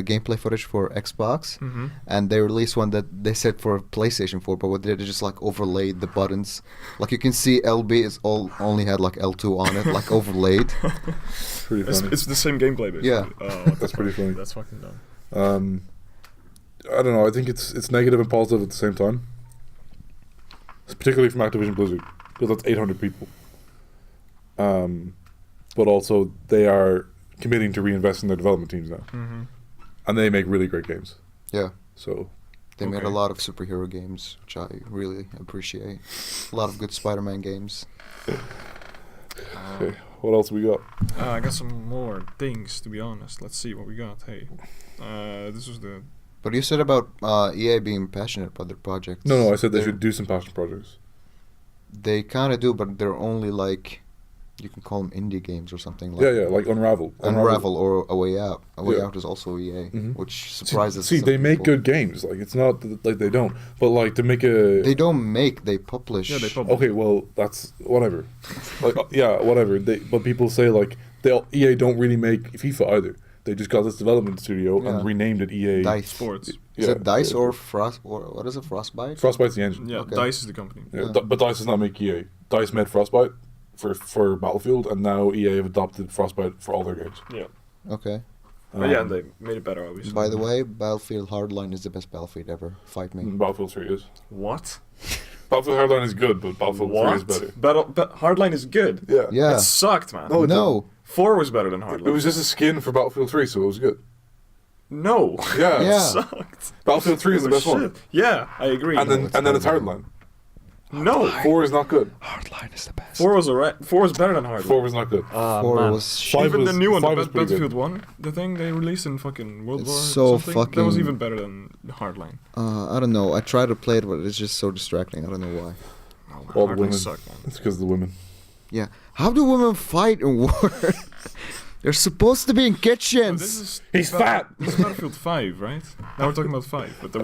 Speaker 3: gameplay footage for Xbox,
Speaker 2: Mm-hmm.
Speaker 3: and they released one that they said for PlayStation 4, but what they did is just like overlaid the buttons. Like you can see LB is only had like L2 on it, like overlaid.
Speaker 1: Pretty funny.
Speaker 2: It's the same gameplay, basically.
Speaker 3: Yeah.
Speaker 2: Oh,
Speaker 1: That's pretty funny.
Speaker 2: That's fucking dumb.
Speaker 1: I don't know. I think it's negative and positive at the same time. Particularly from Activision Blizzard, because that's 800 people. But also they are committing to reinvest in their development teams now,
Speaker 2: Mm-hmm.
Speaker 1: and they make really great games.
Speaker 3: Yeah.
Speaker 1: So
Speaker 3: They made
Speaker 2: Okay.
Speaker 3: a lot of superhero games, which I really appreciate. A lot of good Spider-Man games.
Speaker 1: okay, what else we got?
Speaker 2: I got some more things, to be honest. Let's see what we got. Hey, this was the...
Speaker 3: But you said about EA being passionate about their projects.
Speaker 1: No, I said they
Speaker 3: They're-
Speaker 1: should do some passion projects.
Speaker 3: They kind of do, but they're only like, you can call them indie games or something. Like
Speaker 1: Yeah, like Unravel.
Speaker 3: Unravel or A Way Out. A Way
Speaker 1: Yeah.
Speaker 3: Out is also EA,
Speaker 1: Mhm.
Speaker 3: which surprises
Speaker 1: See,
Speaker 3: some
Speaker 1: they make
Speaker 3: people.
Speaker 1: good games. Like it's not like they don't, but like to make a.
Speaker 3: They don't make, they publish.
Speaker 2: Yeah, they publish.
Speaker 1: Okay, well that's whatever. Like yeah, whatever. But people say like EA don't really make FIFA either. They just got this development studio
Speaker 3: Yeah.
Speaker 1: and renamed it EA
Speaker 3: Dice.
Speaker 2: Sports.
Speaker 3: Is
Speaker 1: Yeah,
Speaker 3: it Dice
Speaker 1: yeah.
Speaker 3: or Frost, or what is it, Frostbite?
Speaker 1: Frostbite's the engine.
Speaker 2: Yeah,
Speaker 3: Okay.
Speaker 2: DICE is the company.
Speaker 1: Yeah,
Speaker 3: Yeah.
Speaker 1: but DICE does not make EA. DICE made Frostbite for Battlefield, and now EA have adopted Frostbite for all their games.
Speaker 2: Yeah.
Speaker 3: Okay.
Speaker 2: But yeah, and they made it better, obviously.
Speaker 3: By the way, Battlefield Hardline is the best Battlefield ever. Fight me.
Speaker 1: Battlefield 3 is.
Speaker 2: What?
Speaker 1: Battlefield Hardline is good, but Battlefield 3 is better.
Speaker 2: Hardline is good.
Speaker 1: Yeah.
Speaker 3: Yeah.
Speaker 2: It sucked, man.
Speaker 1: No, it
Speaker 3: No.
Speaker 2: 4 was better than Hardline.
Speaker 1: It was just a skin for Battlefield 3, so it was good.
Speaker 2: No.
Speaker 1: Yeah.
Speaker 3: Yeah.
Speaker 2: It sucked.
Speaker 1: Battlefield 3 is the best one.
Speaker 2: Yeah, I agree.
Speaker 1: And then
Speaker 3: it's
Speaker 1: and then it's
Speaker 3: Hardline.
Speaker 1: Hardline.
Speaker 2: no.
Speaker 1: 4 is not good.
Speaker 3: Hardline is the best.
Speaker 2: 4 was alright. 4 was better than Hardline.
Speaker 1: 4 was not good.
Speaker 3: 4
Speaker 2: man.
Speaker 3: was
Speaker 1: Five
Speaker 2: Even the
Speaker 1: was-
Speaker 2: new one,
Speaker 1: 5
Speaker 2: the
Speaker 1: was pretty good.
Speaker 2: Battlefield 1, the thing they released in fucking World
Speaker 3: It's
Speaker 2: War
Speaker 3: so
Speaker 2: something, that was
Speaker 3: fucking-
Speaker 2: even better than Hardline.
Speaker 3: I don't know. I tried to play it, but it's just so distracting. I don't know why.
Speaker 2: Oh, man,
Speaker 1: All the
Speaker 2: Hardline
Speaker 1: women.
Speaker 2: sucked, man.
Speaker 1: It's because of the women.
Speaker 3: Yeah. How do women fight in war? They're supposed to be in
Speaker 2: But
Speaker 3: kitchens.
Speaker 2: this is
Speaker 1: He's fat!
Speaker 2: This is Battlefield 5, right? Now we're talking about 5, but the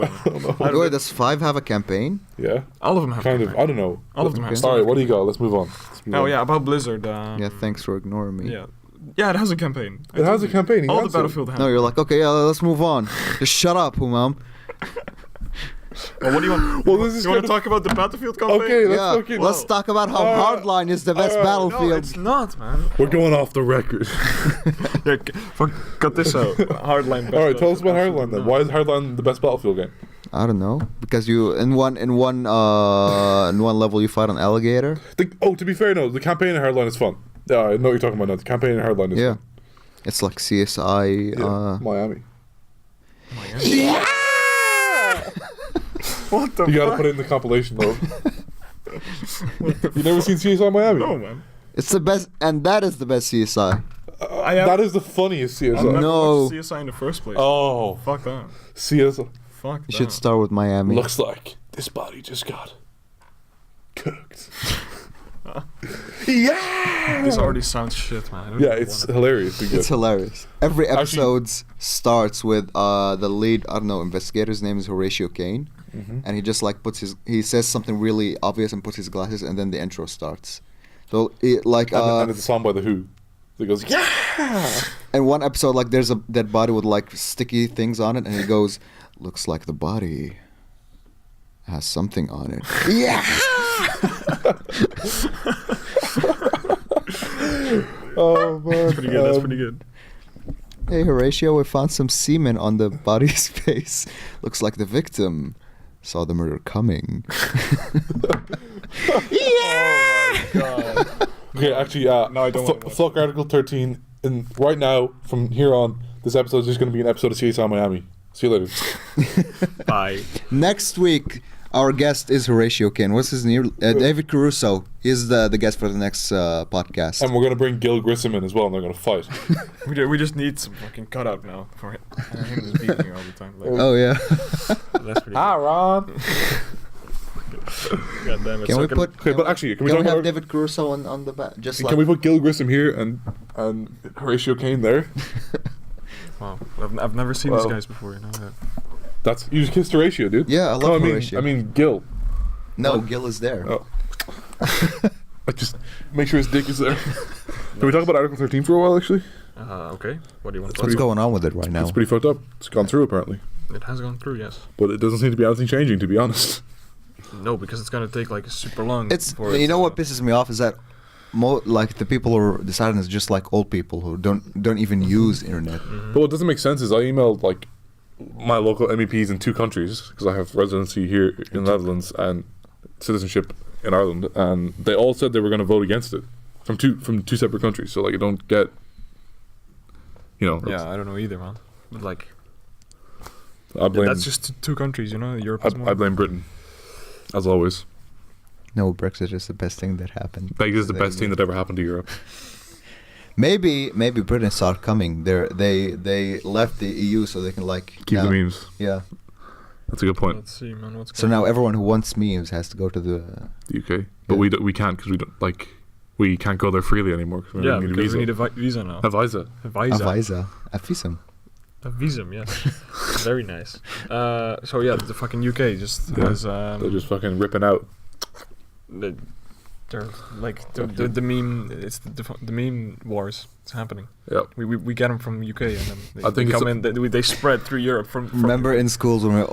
Speaker 2: women.
Speaker 3: Wait, does 5 have a campaign?
Speaker 1: Yeah.
Speaker 2: All of them have
Speaker 1: Kind of.
Speaker 2: campaign.
Speaker 1: I don't know.
Speaker 2: All of them have.
Speaker 3: Okay.
Speaker 1: All right, what do you got? Let's move on.
Speaker 2: Oh yeah, about Blizzard.
Speaker 3: Yeah, thanks for ignoring me.
Speaker 2: Yeah, yeah, it has a campaign. I
Speaker 1: It has
Speaker 2: told
Speaker 1: a
Speaker 2: you.
Speaker 1: campaign. he
Speaker 2: All the
Speaker 1: answered.
Speaker 2: Battlefield have.
Speaker 3: No, you're like, okay, yeah, let's move on. Just shut up, Humam.
Speaker 2: Well, what do you want?
Speaker 1: Well, this is
Speaker 2: you want
Speaker 1: kind
Speaker 2: to talk about the Battlefield campaign?
Speaker 1: Okay, let's
Speaker 3: Yeah,
Speaker 1: fucking.
Speaker 3: let's talk about how Hardline is the best
Speaker 1: no,
Speaker 2: No,
Speaker 3: Battlefield.
Speaker 2: it's not, man.
Speaker 1: We're going off the record.
Speaker 2: Yeah, fuck, cut this out. Hardline.
Speaker 1: All right, tell us about
Speaker 2: Battlefield.
Speaker 1: Hardline then. Why is Hardline the best Battlefield game?
Speaker 3: I don't know, because you in one level you fight an alligator.
Speaker 1: To be fair, no, the campaign in Hardline is fun. Yeah, I know what you're talking about now. The campaign in Hardline is
Speaker 3: Yeah,
Speaker 1: fun.
Speaker 3: it's like CSI.
Speaker 1: Yeah, Miami.
Speaker 3: Yeah.
Speaker 2: What the
Speaker 1: You gotta
Speaker 2: fuck?
Speaker 1: put it in the compilation though. You never seen CSI Miami?
Speaker 2: No, man.
Speaker 3: It's the best, and that is the best CSI.
Speaker 2: I have.
Speaker 1: That is the funniest
Speaker 2: I've
Speaker 1: CSI.
Speaker 2: never
Speaker 3: No.
Speaker 2: watched CSI in the first place.
Speaker 1: Oh,
Speaker 2: Fuck that.
Speaker 1: CSI.
Speaker 2: Fuck
Speaker 3: You should
Speaker 2: that.
Speaker 3: start with Miami.
Speaker 1: Looks like this body just got cooked. Yeah.
Speaker 2: This already sounds shit, man. I don't
Speaker 1: Yeah,
Speaker 2: even
Speaker 1: it's
Speaker 2: wanna-
Speaker 1: hilarious. and good.
Speaker 3: It's hilarious. Every
Speaker 1: Actually-
Speaker 3: episode starts with the lead, I don't know, investigator's name is Horatio Kane, and he just like he says something really obvious and puts his glasses, and then the intro starts. So it like
Speaker 1: and it's a song by The Who. It goes, yeah.
Speaker 3: in one episode, like there's a dead body with like sticky things on it, and he goes, "Looks like the body has something on it." Yeah.
Speaker 1: Oh man,
Speaker 2: That's pretty good. That's pretty good.
Speaker 3: Hey Horatio, we found some semen on the body's face. Looks like the victim saw the murder coming.
Speaker 1: Okay, actually,
Speaker 2: No, I don't wanna watch
Speaker 1: Flock Article 13. And right now, from here on, this episode is just going to be an episode of CSI Miami. See you later.
Speaker 2: Bye.
Speaker 3: Next week, our guest is Horatio Kane. What's his name? David Caruso. He's the guest for the next podcast.
Speaker 1: And we're going to bring Gil Grissom in as well, and they're going to fight.
Speaker 2: We just need some fucking cutout now for him. Him just being here all the time. Like,
Speaker 3: Oh yeah.
Speaker 2: that's pretty.
Speaker 1: Ron.
Speaker 2: God damn it.
Speaker 3: Can
Speaker 2: So
Speaker 3: we put?
Speaker 1: Okay, but actually, can we
Speaker 3: Can
Speaker 1: talk
Speaker 3: we have
Speaker 1: about?
Speaker 3: David Caruso on the back? Just like
Speaker 1: Can we put Gil Grissom here and Horatio Kane there?
Speaker 2: Wow. I've never seen these
Speaker 1: Wow.
Speaker 2: guys before, you know.
Speaker 1: That's you just kissed Horatio, dude.
Speaker 3: Yeah, I love
Speaker 1: No,
Speaker 3: Horatio.
Speaker 1: I mean Gil.
Speaker 3: No, Gil is there.
Speaker 1: Oh. I just make sure his dick is there. Can we talk about Article 13 for a while? Actually,
Speaker 2: Okay. What do you want to
Speaker 3: What's
Speaker 2: talk
Speaker 3: going on with it right now?
Speaker 1: it's pretty fucked up. It's gone through apparently,
Speaker 2: about? It has gone through, yes.
Speaker 1: but it doesn't seem to be anything changing. To be honest.
Speaker 2: No, because it's gonna take like super long.
Speaker 3: It's
Speaker 2: before
Speaker 3: you know what pisses me off is that like the people who are deciding is just like old people who don't even use internet.
Speaker 1: But what doesn't make sense is I emailed like my local MEPs in 2 countries because I have residency here in the Netherlands and citizenship in Ireland, and they all said they were going to vote against it from two separate countries. So like I don't get,
Speaker 2: Yeah, I don't know either, man. But like,
Speaker 1: I blame
Speaker 2: that's just two countries, you know. Europe is more.
Speaker 1: I blame Britain, as always.
Speaker 3: No, Brexit is the best thing that happened.
Speaker 1: Brexit is the best thing that ever happened to Europe.
Speaker 3: Maybe Britain saw it coming. They left the EU so they can like
Speaker 1: Keep the
Speaker 3: now-
Speaker 1: memes.
Speaker 3: Yeah.
Speaker 1: That's a good point.
Speaker 2: Let's see, man. What's
Speaker 3: So
Speaker 2: going
Speaker 3: now
Speaker 2: on?
Speaker 3: everyone who wants memes has to go to the.
Speaker 1: The UK, but
Speaker 3: Yeah.
Speaker 1: we can't because we don't like we can't go there freely anymore. Cause
Speaker 2: Yeah,
Speaker 1: we need a
Speaker 2: because
Speaker 1: visa.
Speaker 2: we need a visa now.
Speaker 1: A visa.
Speaker 2: A visa.
Speaker 3: Avisa. A visum.
Speaker 2: A visum, yes. Very nice. So yeah, the fucking UK just
Speaker 1: Yeah.
Speaker 2: has
Speaker 1: They're just fucking ripping out.
Speaker 2: they're like the meme. It's the meme wars. It's happening.
Speaker 1: Yeah.
Speaker 2: We get them from UK and then
Speaker 1: I think
Speaker 2: they
Speaker 1: it's
Speaker 2: come in. They spread through Europe from
Speaker 3: Remember in schools when we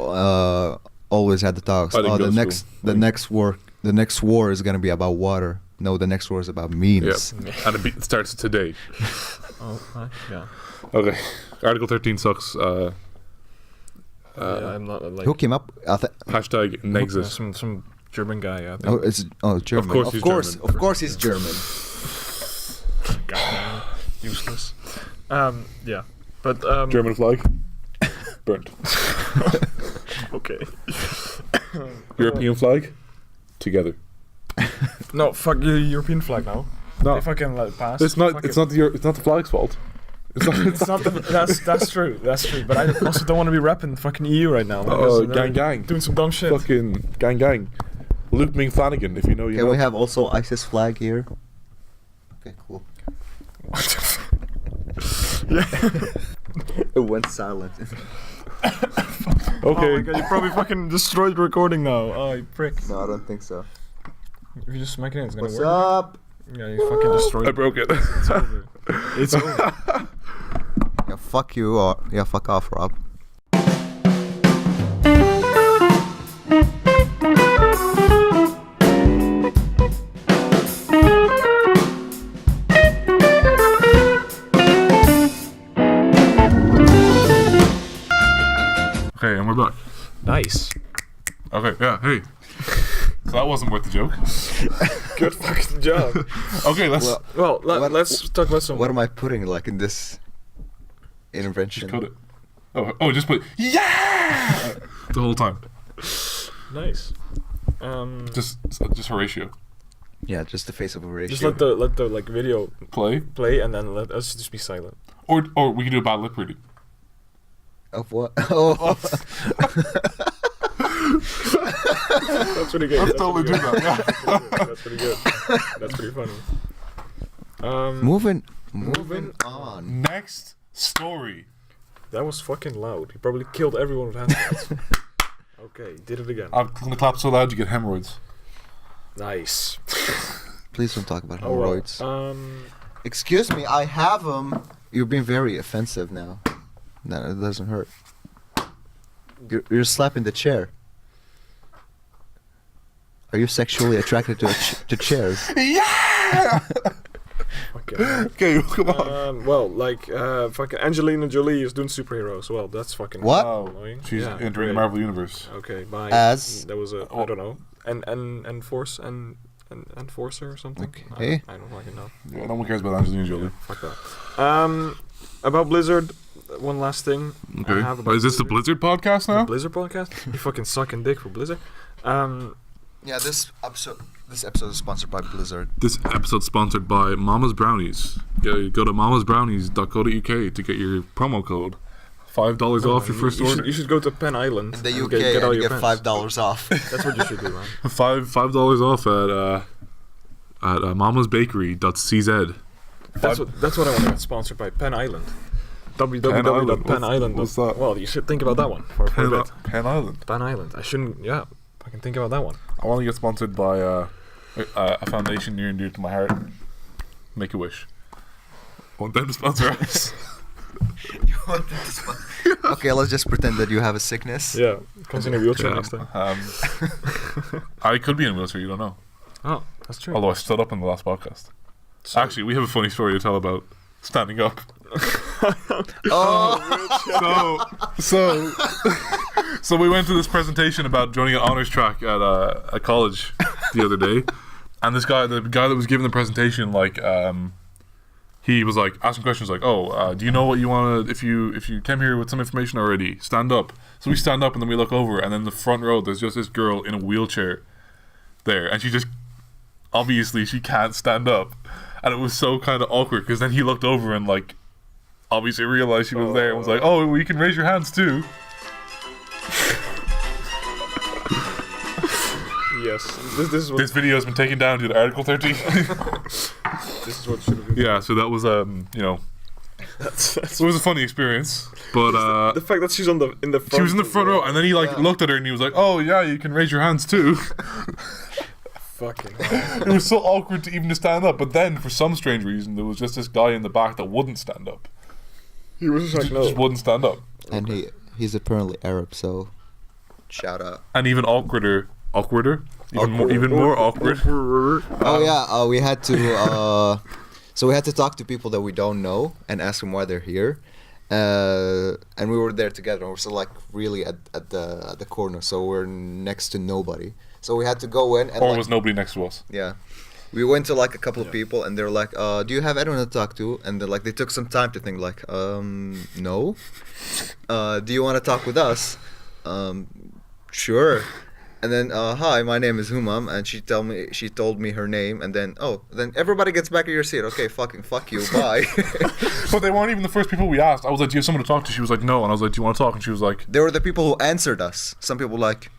Speaker 3: always had the talks.
Speaker 1: I didn't
Speaker 3: Oh,
Speaker 1: go
Speaker 3: the
Speaker 1: to
Speaker 3: next
Speaker 1: school.
Speaker 3: the next war is gonna be about water. No, the next war is about memes.
Speaker 1: Yeah. And it starts today.
Speaker 2: Oh, yeah.
Speaker 1: Okay. Article 13 sucks.
Speaker 2: Yeah, I'm not like
Speaker 3: Who came up?
Speaker 1: Hashtag Nexus.
Speaker 2: some German guy. I think.
Speaker 3: Oh, it's German.
Speaker 1: course he's German.
Speaker 3: Of course he's German.
Speaker 2: Goddamn, useless. Yeah, but
Speaker 1: German flag. Burnt.
Speaker 2: Okay.
Speaker 1: European flag. Together.
Speaker 2: No, fuck the European flag now.
Speaker 1: No.
Speaker 2: They fucking let it pass.
Speaker 1: It's not.
Speaker 2: Fuck
Speaker 1: It's
Speaker 2: it.
Speaker 1: not the. It's not the flag's fault. It's not.
Speaker 2: It's not the, that's true. That's true. But I also don't want to be repping the fucking EU right now.
Speaker 1: Oh,
Speaker 2: because they're
Speaker 1: gang.
Speaker 2: doing some dumb shit.
Speaker 1: Fucking gang. Luke Ming Flanagan, if you know, you
Speaker 3: Can
Speaker 1: know.
Speaker 3: we have also ISIS flag here? Okay, cool. It went silent.
Speaker 1: Okay.
Speaker 2: Oh my god, you probably fucking destroyed the recording now. Oh, you prick.
Speaker 3: No, I don't think so.
Speaker 2: If you just smack it in, it's gonna
Speaker 3: What's
Speaker 2: work.
Speaker 3: up?
Speaker 2: Yeah, you fucking destroyed
Speaker 1: I
Speaker 2: it.
Speaker 1: broke it.
Speaker 2: It's over. It's over.
Speaker 3: Yeah, fuck you. Yeah, fuck off, Rob.
Speaker 1: Okay, and we're back.
Speaker 2: Nice.
Speaker 1: Okay, yeah, hey. So that wasn't worth the joke.
Speaker 2: Good fucking job.
Speaker 1: Okay, let's
Speaker 3: Well,
Speaker 2: Well,
Speaker 3: What-
Speaker 2: let's talk about some.
Speaker 3: What am I putting like in this intervention?
Speaker 1: just cut it. Oh, just put yeah the whole time.
Speaker 2: Nice.
Speaker 1: Just Horatio.
Speaker 3: Yeah, just the face of a ratio.
Speaker 2: Just let the like video
Speaker 1: Play,
Speaker 2: play and then let us just be silent.
Speaker 1: or we can do a bad lip reading.
Speaker 3: Of what? Oh.
Speaker 2: That's pretty good.
Speaker 1: Let's
Speaker 2: That's
Speaker 1: totally
Speaker 2: pretty
Speaker 1: do
Speaker 2: good.
Speaker 1: that.
Speaker 2: That's pretty good. That's pretty funny.
Speaker 3: Moving on.
Speaker 1: Next story.
Speaker 2: That was fucking loud. He probably killed everyone with handsets. Okay, did it again.
Speaker 1: I'm gonna clap so loud you get hemorrhoids.
Speaker 2: Nice.
Speaker 3: Please don't talk about
Speaker 2: Oh, well.
Speaker 3: hemorrhoids. Excuse me, I have them. You're being very offensive now. No, it doesn't hurt. You're slapping the chair. Are you sexually attracted to chairs?
Speaker 1: Yeah.
Speaker 2: Okay.
Speaker 1: Okay, come on.
Speaker 2: Well, like, fucking Angelina Jolie is doing superheroes. Well, that's fucking
Speaker 3: What?
Speaker 2: annoying.
Speaker 1: She's
Speaker 2: Yeah,
Speaker 1: entering
Speaker 2: great.
Speaker 1: the Marvel universe.
Speaker 2: Okay, bye.
Speaker 3: As-
Speaker 2: That was I don't know. Enforcer or something.
Speaker 3: Okay.
Speaker 2: I don't fucking know.
Speaker 1: Yeah, no one cares about Angelina Jolie.
Speaker 2: Fuck that. About Blizzard, one last thing. I
Speaker 1: Okay.
Speaker 2: have about
Speaker 1: Is this the Blizzard podcast
Speaker 2: The
Speaker 1: now?
Speaker 2: Blizzard podcast? You fucking sucking dick for Blizzard.
Speaker 3: Yeah, this episode is sponsored by Blizzard.
Speaker 1: This episode sponsored by Mama's Brownies. Go to mamasbrownies.co.uk to get your promo code $5 off your first order.
Speaker 2: You should go to Penn Island.
Speaker 3: In the
Speaker 2: and
Speaker 3: UK,
Speaker 2: get all
Speaker 3: you
Speaker 2: your
Speaker 3: get
Speaker 2: pens.
Speaker 3: $5 off.
Speaker 2: That's what you should do, man.
Speaker 1: $5 off at mamasbakery.cz.
Speaker 2: That's what I want to get sponsored by. Penn Island. www.pennisland.
Speaker 1: What's that?
Speaker 2: Well, you should think about that one for a bit.
Speaker 1: Penn Island.
Speaker 2: Penn Island. I shouldn't. Yeah, I can think about that one.
Speaker 1: I want to get sponsored by a foundation near and dear to my heart. Make a wish. Want them to sponsor us?
Speaker 3: You want them to sponsor? Okay, let's just pretend that you have a sickness.
Speaker 2: Yeah, comes in a wheelchair next time.
Speaker 1: I could be in a wheelchair. You don't know.
Speaker 2: Oh, that's true.
Speaker 1: Although I stood up in the last podcast. Actually, we have a funny story to tell about standing up. So we went to this presentation about joining an honors track at a college the other day, and this guy, the guy that was giving the presentation, like, he was like asking questions like, do you know what you want to, if you came here with some information already, stand up. So we stand up and then we look over, and then in the front row there's just this girl in a wheelchair there, and she just obviously she can't stand up, and it was so kind of awkward because then he looked over and like obviously realized she was there and was like, oh, well, you can raise your hands too.
Speaker 2: Yes, this is what
Speaker 1: This video has been taken down due to Article 13.
Speaker 2: this is what should have been.
Speaker 1: Yeah, so that was
Speaker 2: That's
Speaker 1: it was a funny experience, but
Speaker 2: the fact that she's in the front.
Speaker 1: she was in the front row, and then he looked at her and he was like, oh yeah, you can raise your hands too.
Speaker 2: Fucking.
Speaker 1: It was so awkward to even to stand up, but then for some strange reason there was just this guy in the back that wouldn't stand up.
Speaker 2: He was just like, no.
Speaker 1: Just wouldn't stand up.
Speaker 3: And he's apparently Arab, so shout out.
Speaker 1: And even awkwarder, even more awkward.
Speaker 3: We had to so we had to talk to people that we don't know and ask them why they're here, and we were there together. We're still like really at the corner, so we're next to nobody. So we had to go in, and
Speaker 1: Or was nobody next to us?
Speaker 3: Yeah. We went to like a couple of people, and they're like, do you have anyone to talk to? And they're like, they took some time to think, like, no. Do you want to talk with us? Sure. And then, hi, my name is Humam, and she told me her name, and then everybody gets back in your seat. Okay, fuck you, bye.
Speaker 1: But they weren't even the first people we asked. I was like, do you have someone to talk to? She was like, no. And I was like, do you want to talk? And she was like,
Speaker 3: They were the people who answered us. Some people like,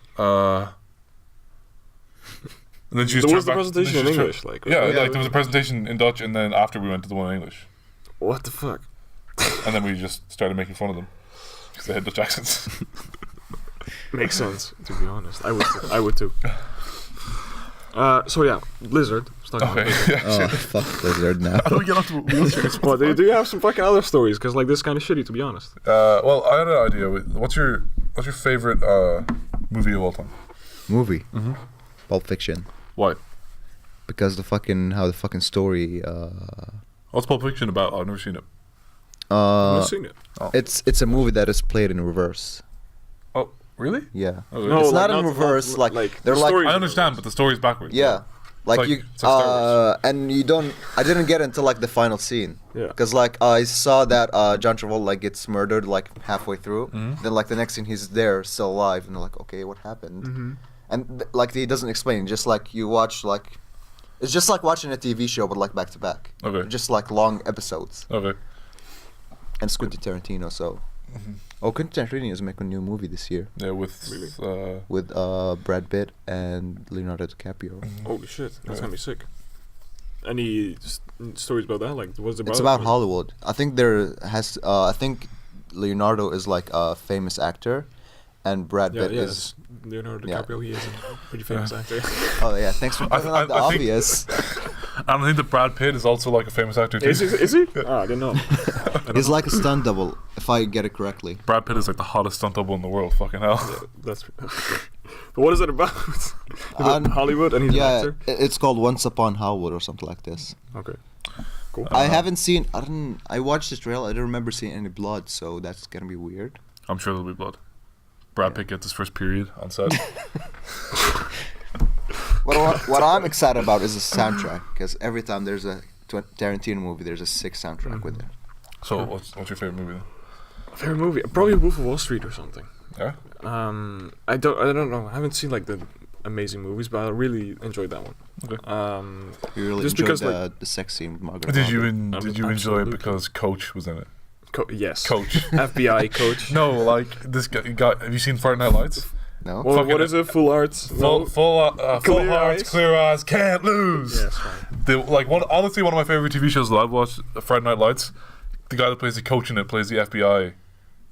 Speaker 1: And then she
Speaker 2: There
Speaker 1: turned
Speaker 2: was the
Speaker 1: back-
Speaker 2: presentation
Speaker 1: then
Speaker 2: in
Speaker 1: she
Speaker 2: English,
Speaker 1: turned-
Speaker 2: like.
Speaker 1: Yeah, like there was a presentation in Dutch, and then after we went to the one in English,
Speaker 2: What the fuck?
Speaker 1: and then we just started making fun of them because they had Dutch accents.
Speaker 2: Makes sense, to be honest. I would too. So yeah, Blizzard.
Speaker 1: Okay, yeah, shit.
Speaker 3: fuck Blizzard now.
Speaker 1: How do we get onto wheelchairs?
Speaker 2: Well, do you have some fucking other stories? Because like this is kind of shitty, to be honest.
Speaker 1: Well, I had an idea. What's your favorite movie of all time?
Speaker 3: Movie. Pulp Fiction.
Speaker 1: Why?
Speaker 3: Because how the fucking story.
Speaker 1: What's Pulp Fiction about? I've never seen it.
Speaker 2: I've not seen it.
Speaker 3: It's a movie that is played in reverse.
Speaker 1: Oh, really?
Speaker 3: Yeah.
Speaker 1: Oh,
Speaker 2: No,
Speaker 3: It's
Speaker 2: like,
Speaker 3: not in reverse, like, they're
Speaker 2: the
Speaker 3: like-
Speaker 2: story
Speaker 1: I
Speaker 2: is
Speaker 1: understand, but the story's backwards.
Speaker 3: Yeah. Like
Speaker 1: like-
Speaker 3: you,
Speaker 1: it's like Star Wars.
Speaker 3: and you don't. I didn't get until like the final scene.
Speaker 2: Yeah.
Speaker 3: Because like I saw that John Travolta like gets murdered like halfway through. Then like the next scene he's there still alive, and you're like, okay, what happened? And like he doesn't explain. Just like you watch like, it's just like watching a TV show but like back to back.
Speaker 1: Okay.
Speaker 3: Just like long episodes.
Speaker 1: Okay.
Speaker 3: And it's Quentin Tarantino, so. Oh, Quentin Tarantino is making a new movie this year
Speaker 1: Yeah, with
Speaker 3: with Brad Pitt and Leonardo DiCaprio.
Speaker 2: Holy shit, that's gonna be sick. Any stories about that? Like, what's it about?
Speaker 3: It's about Hollywood. I think I think Leonardo is like a famous actor, and Brad Pitt is.
Speaker 2: Leonardo
Speaker 3: yeah.
Speaker 2: DiCaprio. He is a pretty famous actor.
Speaker 3: Oh yeah, thanks for pointing out the
Speaker 1: I think-
Speaker 3: obvious.
Speaker 1: I don't think that Brad Pitt is also like a famous actor too.
Speaker 2: Is he? Oh, I didn't know.
Speaker 3: He's like a stunt double, if I get it correctly.
Speaker 1: Brad Pitt is like the hottest stunt double in the world. Fucking hell.
Speaker 2: That's. But what is it about? Hollywood, and he's an
Speaker 3: Yeah,
Speaker 2: actor.
Speaker 3: it's called Once Upon Hollywood or something like this.
Speaker 2: Okay. Cool.
Speaker 3: I haven't seen. I watched the trailer. I don't remember seeing any blood, so that's gonna be weird.
Speaker 1: I'm sure there'll be blood. Brad Pitt gets his first period on set.
Speaker 3: What I'm excited about is the soundtrack, because every time there's a Tarantino movie, there's a sick soundtrack with it.
Speaker 1: So what's your favorite movie then?
Speaker 2: Favorite movie? Probably Wolf of Wall Street or something.
Speaker 1: Yeah.
Speaker 2: I don't know. I haven't seen like the amazing movies, but I really enjoyed that one.
Speaker 1: Okay.
Speaker 3: You really
Speaker 2: Just
Speaker 3: enjoyed
Speaker 2: because, like-
Speaker 3: the sex scene with Margaret
Speaker 1: Did you
Speaker 3: Robbie.
Speaker 1: did you enjoy it
Speaker 2: Absolutely.
Speaker 1: because Coach was in it?
Speaker 2: Yes.
Speaker 1: Coach.
Speaker 2: FBI coach.
Speaker 1: No, like this guy. Have you seen Friday Night Lights?
Speaker 3: No.
Speaker 2: Well,
Speaker 1: Fucking-
Speaker 2: what is it? Full arts? No.
Speaker 1: Full
Speaker 2: Clear
Speaker 1: hearts,
Speaker 2: eyes?
Speaker 1: clear eyes, can't lose.
Speaker 2: Yes, fine.
Speaker 1: Honestly, one of my favorite TV shows that I've watched, Friday Night Lights. The guy that plays the coach in it plays the FBI.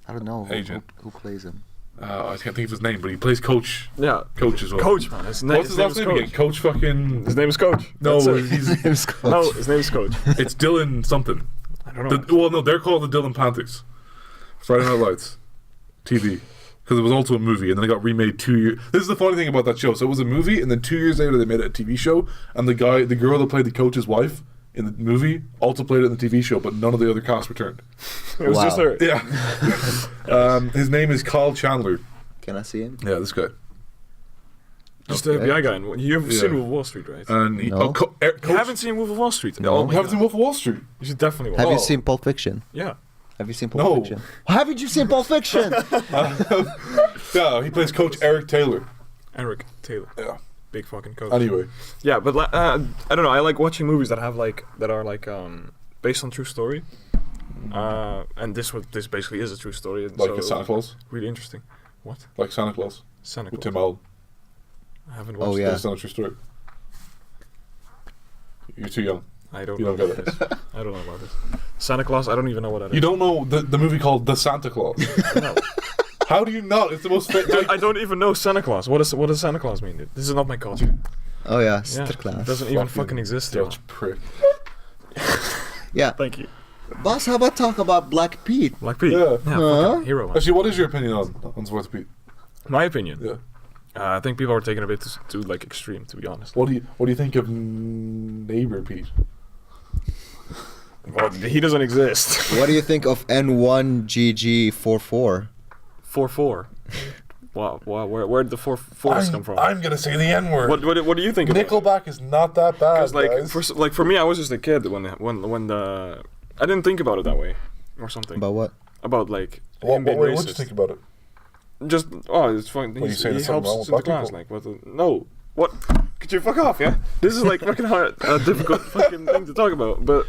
Speaker 3: I don't know
Speaker 1: Agent.
Speaker 3: who plays him.
Speaker 1: I can't think of his name, but he plays Coach.
Speaker 2: Yeah.
Speaker 1: Coach as well.
Speaker 2: Coach, man. His
Speaker 1: What's
Speaker 2: his
Speaker 1: his
Speaker 2: name
Speaker 1: last
Speaker 2: is
Speaker 1: name
Speaker 2: Coach.
Speaker 1: again? Coach fucking.
Speaker 2: His name is Coach.
Speaker 1: No,
Speaker 2: That's it.
Speaker 3: His name's Coach.
Speaker 2: No, his name is Coach.
Speaker 1: it's Dylan something.
Speaker 2: I don't know.
Speaker 1: Well, no, they're called the Dylan Panthers. Friday Night Lights, TV, because it was also a movie, and then it got remade 2 years. This is the funny thing about that show. So it was a movie, and then 2 years later they made it a TV show, and the girl that played the coach's wife in the movie also played it in the TV show, but none of the other cast returned.
Speaker 2: It was
Speaker 3: Wow.
Speaker 2: just her.
Speaker 1: Yeah. His name is Kyle Chandler.
Speaker 3: Can I see him?
Speaker 1: Yeah, this guy.
Speaker 2: Just the
Speaker 3: Okay.
Speaker 2: FBI guy. And you've
Speaker 1: Yeah.
Speaker 2: seen Wolf of Wall Street, right?
Speaker 1: And he,
Speaker 3: No.
Speaker 2: You
Speaker 1: Coach,
Speaker 2: haven't seen Wolf of Wall Street?
Speaker 3: No.
Speaker 2: Oh my
Speaker 1: you haven't
Speaker 2: God.
Speaker 1: seen Wolf of Wall Street?
Speaker 2: You should definitely watch
Speaker 3: Have you
Speaker 2: it.
Speaker 3: seen Pulp Fiction?
Speaker 2: Yeah.
Speaker 3: Have you seen Pulp
Speaker 1: No.
Speaker 3: Fiction? Haven't you seen Pulp Fiction?
Speaker 1: Yeah, he plays Coach Eric Taylor.
Speaker 2: Eric Taylor.
Speaker 1: Yeah.
Speaker 2: Big fucking coach.
Speaker 1: Anyway,
Speaker 2: Yeah, but I don't know. I like watching movies that are based on true story. And this basically is a true story. And
Speaker 1: like
Speaker 2: so
Speaker 1: a Santa Claus,
Speaker 2: Really interesting. What?
Speaker 1: like Santa Claus
Speaker 2: Santa
Speaker 1: with
Speaker 2: Claus.
Speaker 1: Tim Allen.
Speaker 2: I haven't
Speaker 3: Oh,
Speaker 2: watched
Speaker 3: yeah.
Speaker 1: Based on a true story. You're too young.
Speaker 2: I don't
Speaker 1: You
Speaker 2: know
Speaker 1: don't
Speaker 2: about
Speaker 1: get
Speaker 2: this. I don't know about this. Santa Claus, I don't even know what that is.
Speaker 1: You don't know the movie called The Santa Claus?
Speaker 2: No.
Speaker 1: How do you not? It's the most.
Speaker 2: I don't even know Santa Claus. What does Santa Claus mean, dude? This is not my culture.
Speaker 3: Oh yeah,
Speaker 2: Yeah,
Speaker 3: Sinterklaas.
Speaker 2: it doesn't even fucking exist here.
Speaker 1: Dutch prick.
Speaker 3: Yeah.
Speaker 2: Thank you.
Speaker 3: Boss, how about talk about Black Pete?
Speaker 2: Black Pete.
Speaker 1: Yeah.
Speaker 2: Fucking hero, man.
Speaker 1: Actually, what is your opinion on Swartz Pete?
Speaker 2: My opinion.
Speaker 1: Yeah.
Speaker 2: I think people are taking a bit too like extreme, to be honest.
Speaker 1: What do you think of Neighbor Pete?
Speaker 2: Well, he doesn't exist.
Speaker 3: What do you think of N1GG44?
Speaker 2: 4-4. Wow. Where did the 4-4s come from?
Speaker 1: I'm gonna say the N word.
Speaker 2: What do you think?
Speaker 1: Nickelback is not that bad,
Speaker 2: Because
Speaker 1: guys.
Speaker 2: for me, I was just a kid when the I didn't think about it that way or something.
Speaker 3: About what?
Speaker 2: About like
Speaker 1: What
Speaker 2: him being
Speaker 1: did you
Speaker 2: racist.
Speaker 1: think about it?
Speaker 2: Just it's fine.
Speaker 1: What, you saying
Speaker 2: He
Speaker 1: there's something wrong
Speaker 2: helps
Speaker 1: with
Speaker 2: in the
Speaker 1: black
Speaker 2: class.
Speaker 1: people?
Speaker 2: Like what? No. What? Could you fuck off? Yeah. This is like fucking hard, difficult fucking thing to talk about. But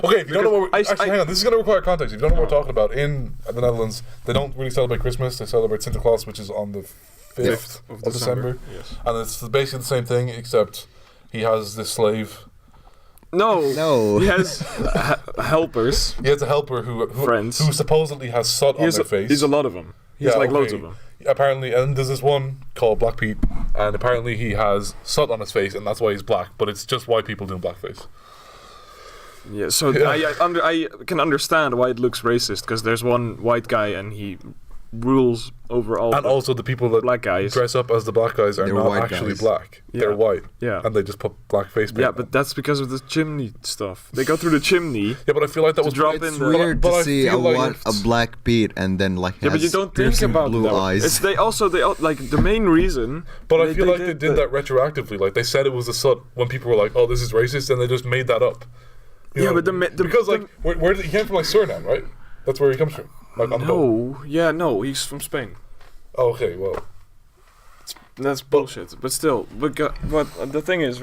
Speaker 1: Okay, if you don't know what we're,
Speaker 2: Because
Speaker 1: actually, hang on. This is gonna require context. If you don't know what we're talking about, in the Netherlands, they don't really celebrate Christmas. They celebrate Santa Claus, which is on the 5th of December.
Speaker 2: Yes.
Speaker 1: And it's basically the same thing, except he has this slave.
Speaker 3: No.
Speaker 2: He has helpers.
Speaker 1: He has a helper who
Speaker 2: Friends.
Speaker 1: who supposedly has soot on their face.
Speaker 2: He's a lot of them. He's like loads of them.
Speaker 1: Apparently, and there's this one called Black Pete, and apparently he has soot on his face, and that's why he's black. But it's just white people doing blackface.
Speaker 2: Yeah. So
Speaker 1: Yeah.
Speaker 2: I can understand why it looks racist because there's one white guy and he rules over all
Speaker 1: And
Speaker 2: the
Speaker 1: also the people that
Speaker 2: black guys.
Speaker 1: dress up as the black guys are
Speaker 3: They're
Speaker 1: not
Speaker 3: white
Speaker 1: actually
Speaker 3: guys.
Speaker 1: black.
Speaker 2: Yeah.
Speaker 1: They're white.
Speaker 2: Yeah.
Speaker 1: And they just put black face paint
Speaker 2: Yeah,
Speaker 1: on.
Speaker 2: but that's because of the chimney stuff. They go through the chimney.
Speaker 1: Yeah, but I feel like that
Speaker 2: To
Speaker 1: was
Speaker 2: drop
Speaker 1: it's
Speaker 2: in the-
Speaker 3: Weird
Speaker 1: but
Speaker 3: to
Speaker 1: I
Speaker 3: see
Speaker 1: feel like
Speaker 3: a Black Pete and then like
Speaker 2: Yeah, but you
Speaker 3: has
Speaker 2: don't think
Speaker 3: piercing
Speaker 2: about
Speaker 3: blue
Speaker 2: that.
Speaker 3: eyes.
Speaker 2: It's they like the main reason.
Speaker 1: But I feel like they did that retroactively. Like they said it was a soot when people were like, "Oh, this is racist," and they just made that up. You
Speaker 2: Yeah,
Speaker 1: know,
Speaker 2: but the
Speaker 1: because like where did he came from? Like Suriname, right? That's where he comes from. Like on the boat.
Speaker 2: No, he's from Spain.
Speaker 1: Oh, okay, well,
Speaker 2: That's bullshit. But still, but the thing is,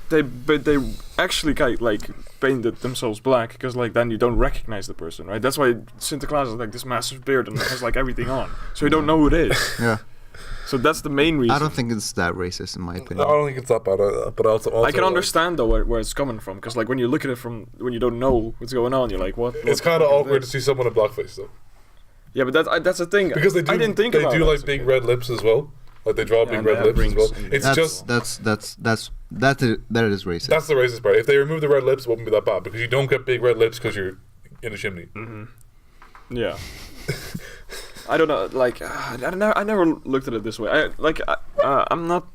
Speaker 2: they actually like painted themselves black because like then you don't recognize the person, right? That's why Sinterklaas has like this massive beard and has like everything on, so you don't know who it is.
Speaker 3: Yeah.
Speaker 2: So that's the main reason.
Speaker 3: I don't think it's that racist in my
Speaker 1: I
Speaker 3: opinion.
Speaker 1: don't think it's that bad. But also
Speaker 2: I can
Speaker 1: like,
Speaker 2: understand though where it's coming from because like when you look at it from when you don't know what's going on, you're like, what?
Speaker 1: It's kind of awkward to see someone in blackface though,
Speaker 2: Yeah, but that's the thing.
Speaker 1: because they do.
Speaker 2: I didn't think
Speaker 1: they
Speaker 2: about
Speaker 1: do
Speaker 2: it.
Speaker 1: like big red lips as well. Like they draw
Speaker 2: Yeah,
Speaker 1: big
Speaker 2: and
Speaker 1: red
Speaker 2: they have
Speaker 1: lips as well.
Speaker 2: rings and-
Speaker 1: It's just
Speaker 3: That is racist.
Speaker 1: that's the racist part. If they remove the red lips, it wouldn't be that bad because you don't get big red lips because you're in a chimney.
Speaker 2: Yeah. I don't know. Like I never looked at it this way. I'm not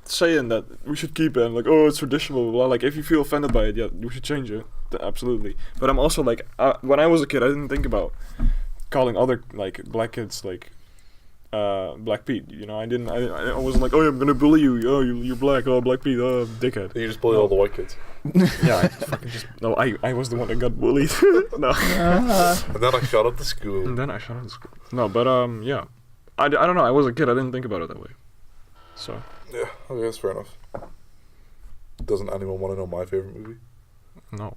Speaker 2: saying that we should keep it. And like, oh, it's traditional. Blah, blah. Like, if you feel offended by it, yeah, we should change it. Absolutely. But I'm also like, when I was a kid, I didn't think about calling other like black kids like Black Pete. You know, I didn't. I wasn't like, oh, I'm gonna bully you. Oh, you're black. Oh, Black Pete. Oh, dickhead.
Speaker 1: You just bully all the white kids,
Speaker 2: Yeah, no. I was the one that got bullied. No.
Speaker 1: and then I shot up the school.
Speaker 2: And then I shot out of school. No, but yeah. I don't know. I was a kid. I didn't think about it that way. So.
Speaker 1: Yeah, I think that's fair enough. Doesn't anyone want to know my favorite movie?
Speaker 2: No.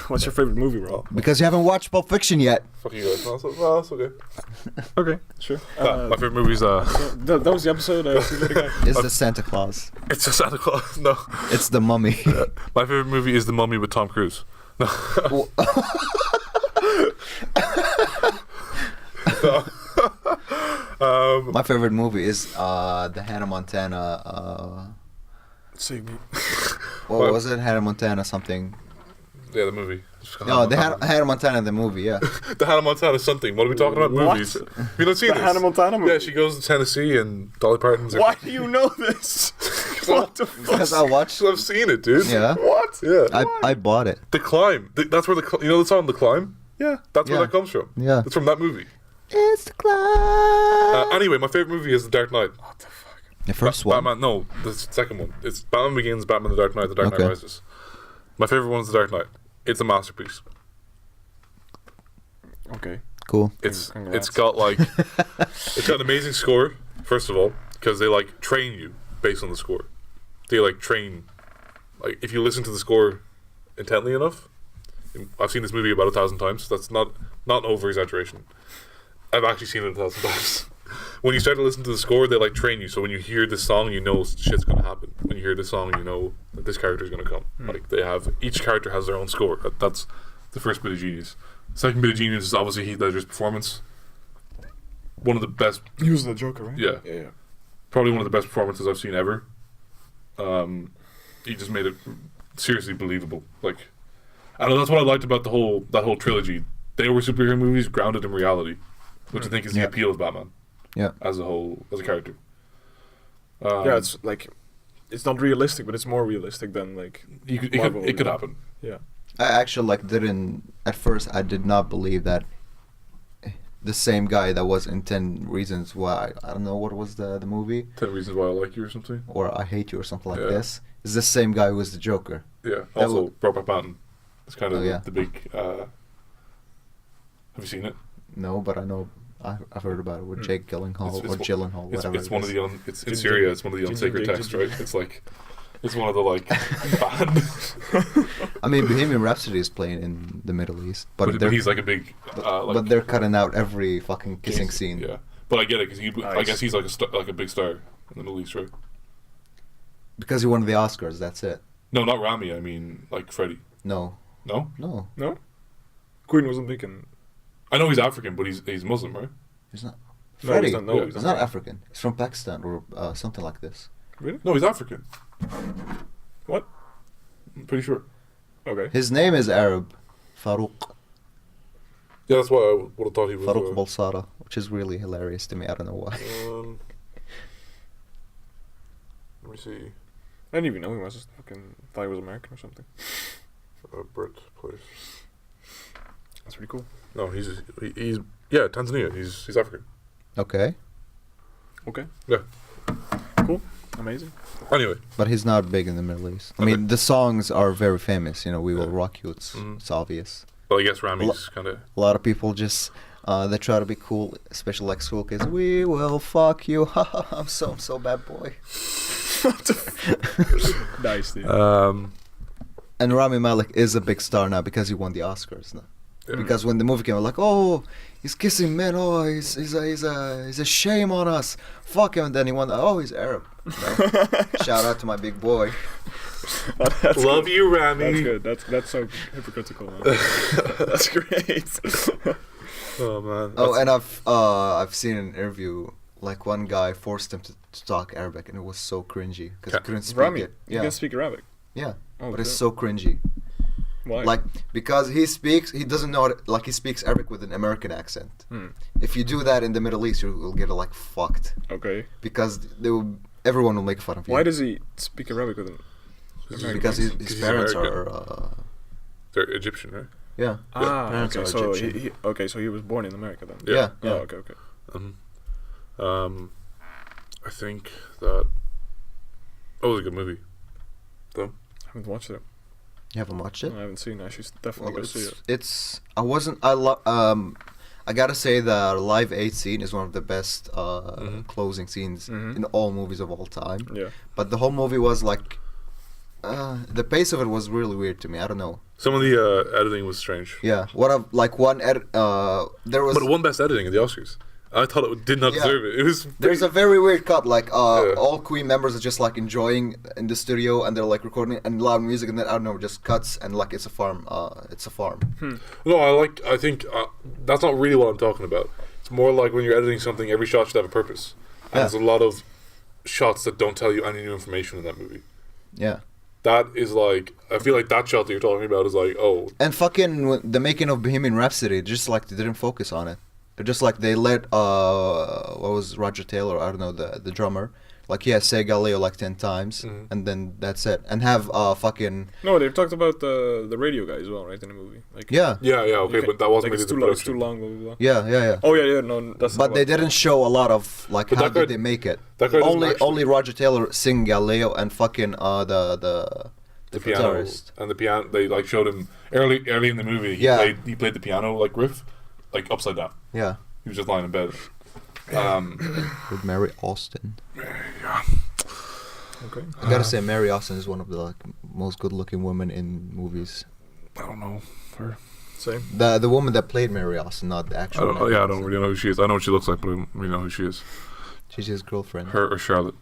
Speaker 2: What's your favorite movie, bro?
Speaker 3: Because you haven't watched Pulp Fiction yet.
Speaker 1: Fuck you guys. No, that's okay.
Speaker 2: Okay, sure.
Speaker 1: My favorite movie is
Speaker 2: That was the episode. See you later, guy.
Speaker 3: It's the Santa Claus.
Speaker 1: it's a Santa Claus. No,
Speaker 3: It's the Mummy.
Speaker 1: my favorite movie is The Mummy with Tom Cruise. No.
Speaker 3: My favorite movie is the Hannah Montana.
Speaker 2: Save me.
Speaker 3: What was it? Hannah Montana something.
Speaker 1: Yeah, the movie.
Speaker 3: No, the Hannah Montana the movie. Yeah.
Speaker 1: The Hannah Montana something. What are we talking about?
Speaker 2: What?
Speaker 1: Movies. Have you not seen
Speaker 2: The
Speaker 1: this?
Speaker 2: Hannah Montana movie?
Speaker 1: Yeah, she goes to Tennessee and Dolly Parton's.
Speaker 2: Why do you know this? What the fuck?
Speaker 3: Because I watched.
Speaker 1: I've seen it, dude.
Speaker 3: Yeah.
Speaker 2: What?
Speaker 1: Yeah.
Speaker 3: I bought it.
Speaker 1: The Climb. That's where you know the song The Climb?
Speaker 2: Yeah.
Speaker 1: That's where
Speaker 3: Yeah.
Speaker 1: that comes from.
Speaker 3: Yeah.
Speaker 1: It's from that movie.
Speaker 3: It's the cloud.
Speaker 1: Anyway, my favorite movie is The Dark Knight.
Speaker 2: What the fuck?
Speaker 3: The first one.
Speaker 1: Batman, no, the second one. It's Batman Begins, Batman The Dark Knight, The Dark Knight
Speaker 3: Okay.
Speaker 1: Rises. My favorite one is The Dark Knight. It's a masterpiece.
Speaker 2: Okay.
Speaker 3: Cool.
Speaker 2: Congrats.
Speaker 1: It's got it's got an amazing score, first of all, because they like train you based on the score. They like train, like if you listen to the score intently enough. I've seen this movie about 1,000 times. That's not over exaggeration. I've actually seen it 1,000 times. When you start to listen to the score, they like train you. So when you hear this song, you know shit's gonna happen. When you hear this song, you know that this character's gonna come. Like they have each character has their own score. That's the first bit of genius. Second bit of genius is obviously Heath Ledger's performance. One of the best.
Speaker 2: He was the Joker, right?
Speaker 1: Yeah.
Speaker 2: Yeah.
Speaker 1: Probably one of the best performances I've seen ever. He just made it seriously believable. Like, I don't know, that's what I liked about that whole trilogy. They were superhero movies grounded in reality, which I think is the appeal of Batman.
Speaker 3: Yeah.
Speaker 1: As a character.
Speaker 2: Yeah, it's like it's not realistic, but it's more realistic than like Marvel,
Speaker 1: it could happen.
Speaker 2: Yeah.
Speaker 3: I actually didn't at first. I did not believe that the same guy that was in 10 Reasons Why. I don't know what was the movie.
Speaker 1: 10 Reasons Why I Like You or something.
Speaker 3: Or I Hate You or something like
Speaker 1: Yeah.
Speaker 3: this. Is the same guy who was the Joker.
Speaker 1: Yeah.
Speaker 3: That
Speaker 1: Also, Robert Pattinson. It's kind of
Speaker 3: Oh, yeah.
Speaker 1: the big. Have you seen it?
Speaker 3: No, but I know. I've heard about it with Jake Gyllenhaal
Speaker 1: It's
Speaker 3: or Gyllenhaal, whatever.
Speaker 1: It's one of the it's in
Speaker 2: Ginger-
Speaker 1: Syria. It's one of the unsacred
Speaker 2: ginger-
Speaker 1: texts,
Speaker 2: ginger.
Speaker 1: right? It's like it's one of the banned.
Speaker 3: I mean, Bohemian Rhapsody is playing in the Middle East,
Speaker 1: but he's like a big.
Speaker 3: but they're cutting out every fucking kissing scene.
Speaker 1: Yeah, but I get it because I
Speaker 2: Nice.
Speaker 1: guess he's like a big star in the Middle East, right?
Speaker 3: Because he won the Oscars. That's it.
Speaker 1: No, not Rami. I mean, like Freddie.
Speaker 3: No.
Speaker 1: No,
Speaker 2: No? Queen wasn't big in...
Speaker 1: I know he's African, but he's Muslim, right?
Speaker 3: He's not.
Speaker 2: No,
Speaker 3: Freddie.
Speaker 2: he's not, no,
Speaker 1: Yeah.
Speaker 2: he's
Speaker 3: He's
Speaker 2: not.
Speaker 3: not African. He's from Pakistan or something like this.
Speaker 2: Really?
Speaker 1: No, he's African.
Speaker 2: What?
Speaker 1: I'm pretty sure.
Speaker 2: Okay.
Speaker 3: His name is Arab. Farouk.
Speaker 1: Yeah, that's why I would have thought he was.
Speaker 3: Farouk Balsara, which is really hilarious to me. I don't know why.
Speaker 1: Let me see.
Speaker 2: I didn't even know he was. Just fucking thought he was American or something.
Speaker 1: Brit place.
Speaker 2: That's pretty cool.
Speaker 1: No, he's Tanzania. He's African.
Speaker 3: Okay.
Speaker 2: Okay.
Speaker 1: Yeah.
Speaker 2: Cool. Amazing.
Speaker 1: Anyway,
Speaker 3: But he's not big in the Middle East. I mean, the songs are very famous. You know, We Will Rock You. It's obvious.
Speaker 1: well, I guess Rami's kind of.
Speaker 3: A lot of people just they try to be cool, especially like school kids. We will fuck you. I'm so bad boy.
Speaker 2: Nice, dude.
Speaker 3: And Rami Malek is a big star now because he won the Oscars now.
Speaker 1: Yeah.
Speaker 3: Because when the movie came out, like, oh, he's kissing men. Oh, he's a shame on us. Fuck him. And then he won. Oh, he's Arab. You know? Shout out to my big boy.
Speaker 2: That's
Speaker 1: Love
Speaker 2: good.
Speaker 1: you, Rami.
Speaker 2: That's good. That's so hypocritical, man. That's great.
Speaker 1: Oh man.
Speaker 3: Oh, and I've seen an interview. Like one guy forced him to talk Arabic, and it was so cringy because he couldn't speak
Speaker 2: Rami,
Speaker 3: it.
Speaker 2: you
Speaker 3: Yeah,
Speaker 2: can speak Arabic.
Speaker 3: yeah.
Speaker 2: Oh,
Speaker 3: But it's
Speaker 2: shit.
Speaker 3: so cringy.
Speaker 2: Why?
Speaker 3: Like because he doesn't know it, like he speaks Arabic with an American accent. If you do that in the Middle East, you'll get like fucked
Speaker 2: Okay.
Speaker 3: because everyone will make fun of you.
Speaker 2: Why does he speak Arabic with him?
Speaker 3: Because his
Speaker 1: he's
Speaker 3: parents
Speaker 1: American.
Speaker 3: are
Speaker 1: They're Egyptian, right?
Speaker 3: yeah. Parents
Speaker 2: okay.
Speaker 3: are
Speaker 2: So
Speaker 3: Egyptian.
Speaker 2: so he was born in America then.
Speaker 3: Yeah.
Speaker 2: Oh, okay.
Speaker 1: I think that. Oh, it was a good movie. Though.
Speaker 2: I haven't watched it.
Speaker 3: You haven't watched it?
Speaker 2: I haven't seen it. I should definitely
Speaker 3: Well,
Speaker 2: go see it.
Speaker 3: it's I gotta say the Live 8 scene is one of the best closing scenes in all movies of all time.
Speaker 2: Yeah.
Speaker 3: But the whole movie was like the pace of it was really weird to me. I don't know.
Speaker 1: Some of the editing was strange.
Speaker 3: Yeah, there was.
Speaker 1: But it won best editing in the Oscars. I thought it did not deserve it. It was.
Speaker 3: There's a very weird cut. Like all Queen members are just like enjoying in the studio, and they're like recording and loud music, and then I don't know, just cuts and like it's a farm. It's a farm.
Speaker 1: No, I think that's not really what I'm talking about. It's more like when you're editing something, every shot should have a purpose. And there's a lot of shots that don't tell you any new information in that movie.
Speaker 3: Yeah.
Speaker 1: That is like, I feel like that shot that you're talking about is like, oh.
Speaker 3: And fucking the making of Bohemian Rhapsody, just like they didn't focus on it. They're just like they let what was Roger Taylor, I don't know, the drummer, like he has say Galileo like 10 times, and then that's it. And have fucking.
Speaker 2: No, they've talked about the radio guy as well, right, in the movie. Like.
Speaker 3: Yeah.
Speaker 1: Yeah, okay, but that wasn't
Speaker 2: like
Speaker 1: really
Speaker 2: it's too long, blah blah blah.
Speaker 3: Yeah.
Speaker 2: Oh yeah, no, that's.
Speaker 3: But they didn't show a lot of like how did they make it.
Speaker 1: That guy
Speaker 3: only Roger Taylor sing Galileo and fucking the
Speaker 1: piano
Speaker 3: guitarist.
Speaker 1: And the piano. They like showed him early in the movie. He played the piano like riff, like upside down.
Speaker 3: Yeah.
Speaker 1: He was just lying in bed.
Speaker 3: With Mary Austin.
Speaker 1: Yeah.
Speaker 2: Okay.
Speaker 3: I gotta say, Mary Austin is one of the like most good-looking women in movies.
Speaker 1: I don't know her.
Speaker 2: Same.
Speaker 3: The woman that played Mary Austin, not the actual.
Speaker 1: I don't really know who she is. I know what she looks like, but I don't really know who she is.
Speaker 3: She's his girlfriend.
Speaker 1: Her or Charlotte?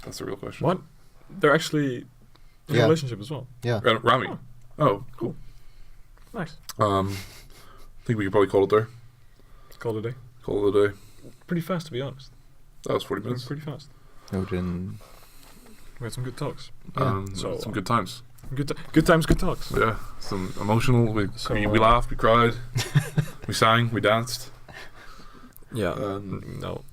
Speaker 1: That's the real question.
Speaker 2: What? They're actually in a relationship as well.
Speaker 3: Yeah.
Speaker 1: Rami. Oh, cool.
Speaker 2: Nice.
Speaker 1: I think we could probably call it there.
Speaker 2: Call it a day.
Speaker 1: Call it a day.
Speaker 2: Pretty fast, to be honest.
Speaker 1: That was 40 minutes.
Speaker 2: Pretty fast.
Speaker 3: No, didn't.
Speaker 2: We had some good talks.
Speaker 1: Some good times.
Speaker 2: Good times, good talks.
Speaker 1: Yeah, some emotional. We laughed, we cried, we sang, we danced.
Speaker 2: Yeah. No.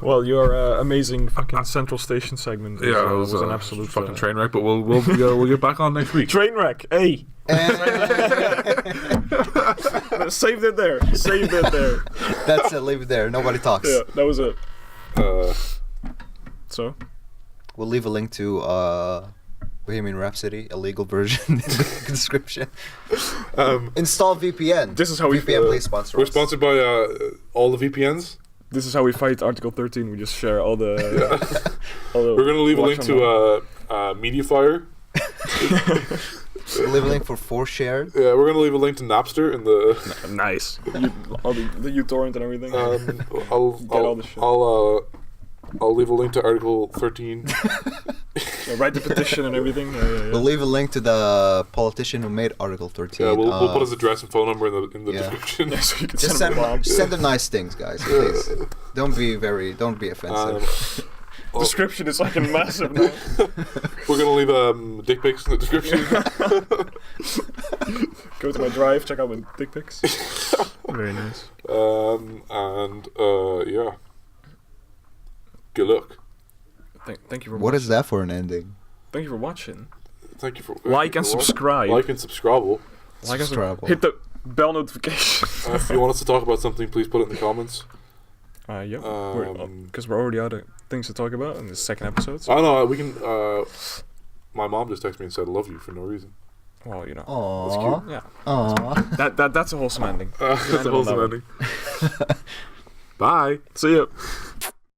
Speaker 2: Well, your amazing fucking Central Station segment was an absolute
Speaker 1: fucking train wreck. But we'll get back on next week.
Speaker 2: Train wreck. Hey. Saved it there.
Speaker 3: That's it. Leave it there. Nobody talks.
Speaker 2: Yeah, that was it. So.
Speaker 3: We'll leave a link to Bohemian Rhapsody, a legal version in the description. Install VPN.
Speaker 2: This is how
Speaker 3: VPN please sponsor
Speaker 1: We're
Speaker 3: us.
Speaker 1: sponsored by all the VPNs.
Speaker 2: This is how we fight Article 13. We just share all the.
Speaker 1: We're gonna leave a link to Mediafire.
Speaker 3: We'll leave a link for 4Shared.
Speaker 1: Yeah, we're gonna leave a link to Napster in the.
Speaker 2: Nice. All the uTorrent and everything.
Speaker 1: I'll leave a link to Article 13.
Speaker 2: Write the petition and everything. Yeah.
Speaker 3: We'll leave a link to the politician who made Article 13.
Speaker 1: Yeah, we'll put his address and phone number in the description.
Speaker 2: Yeah, so you can
Speaker 3: just send them nice things, guys. Please, don't be offensive.
Speaker 2: Description is like a massive. No?
Speaker 1: We're gonna leave dick pics in the description.
Speaker 2: Go to my drive, check out my dick pics. Very nice.
Speaker 1: Yeah. Good luck.
Speaker 2: Thank you for.
Speaker 3: What is that for an ending?
Speaker 2: Thank you for watching.
Speaker 1: Thank you for
Speaker 2: like and subscribe.
Speaker 1: Like and subscribe.
Speaker 2: Hit the bell notification.
Speaker 1: If you want us to talk about something, please put it in the comments.
Speaker 2: Yeah. Because we're already out of things to talk about in the second episode.
Speaker 1: So. I know we can. My mom just texted me and said, "Love you" for no reason.
Speaker 2: Well, you know.
Speaker 3: Aww.
Speaker 2: That's cute. Yeah.
Speaker 3: Aww.
Speaker 2: That's a wholesome ending.
Speaker 1: That's a wholesome ending. Bye.
Speaker 2: See you.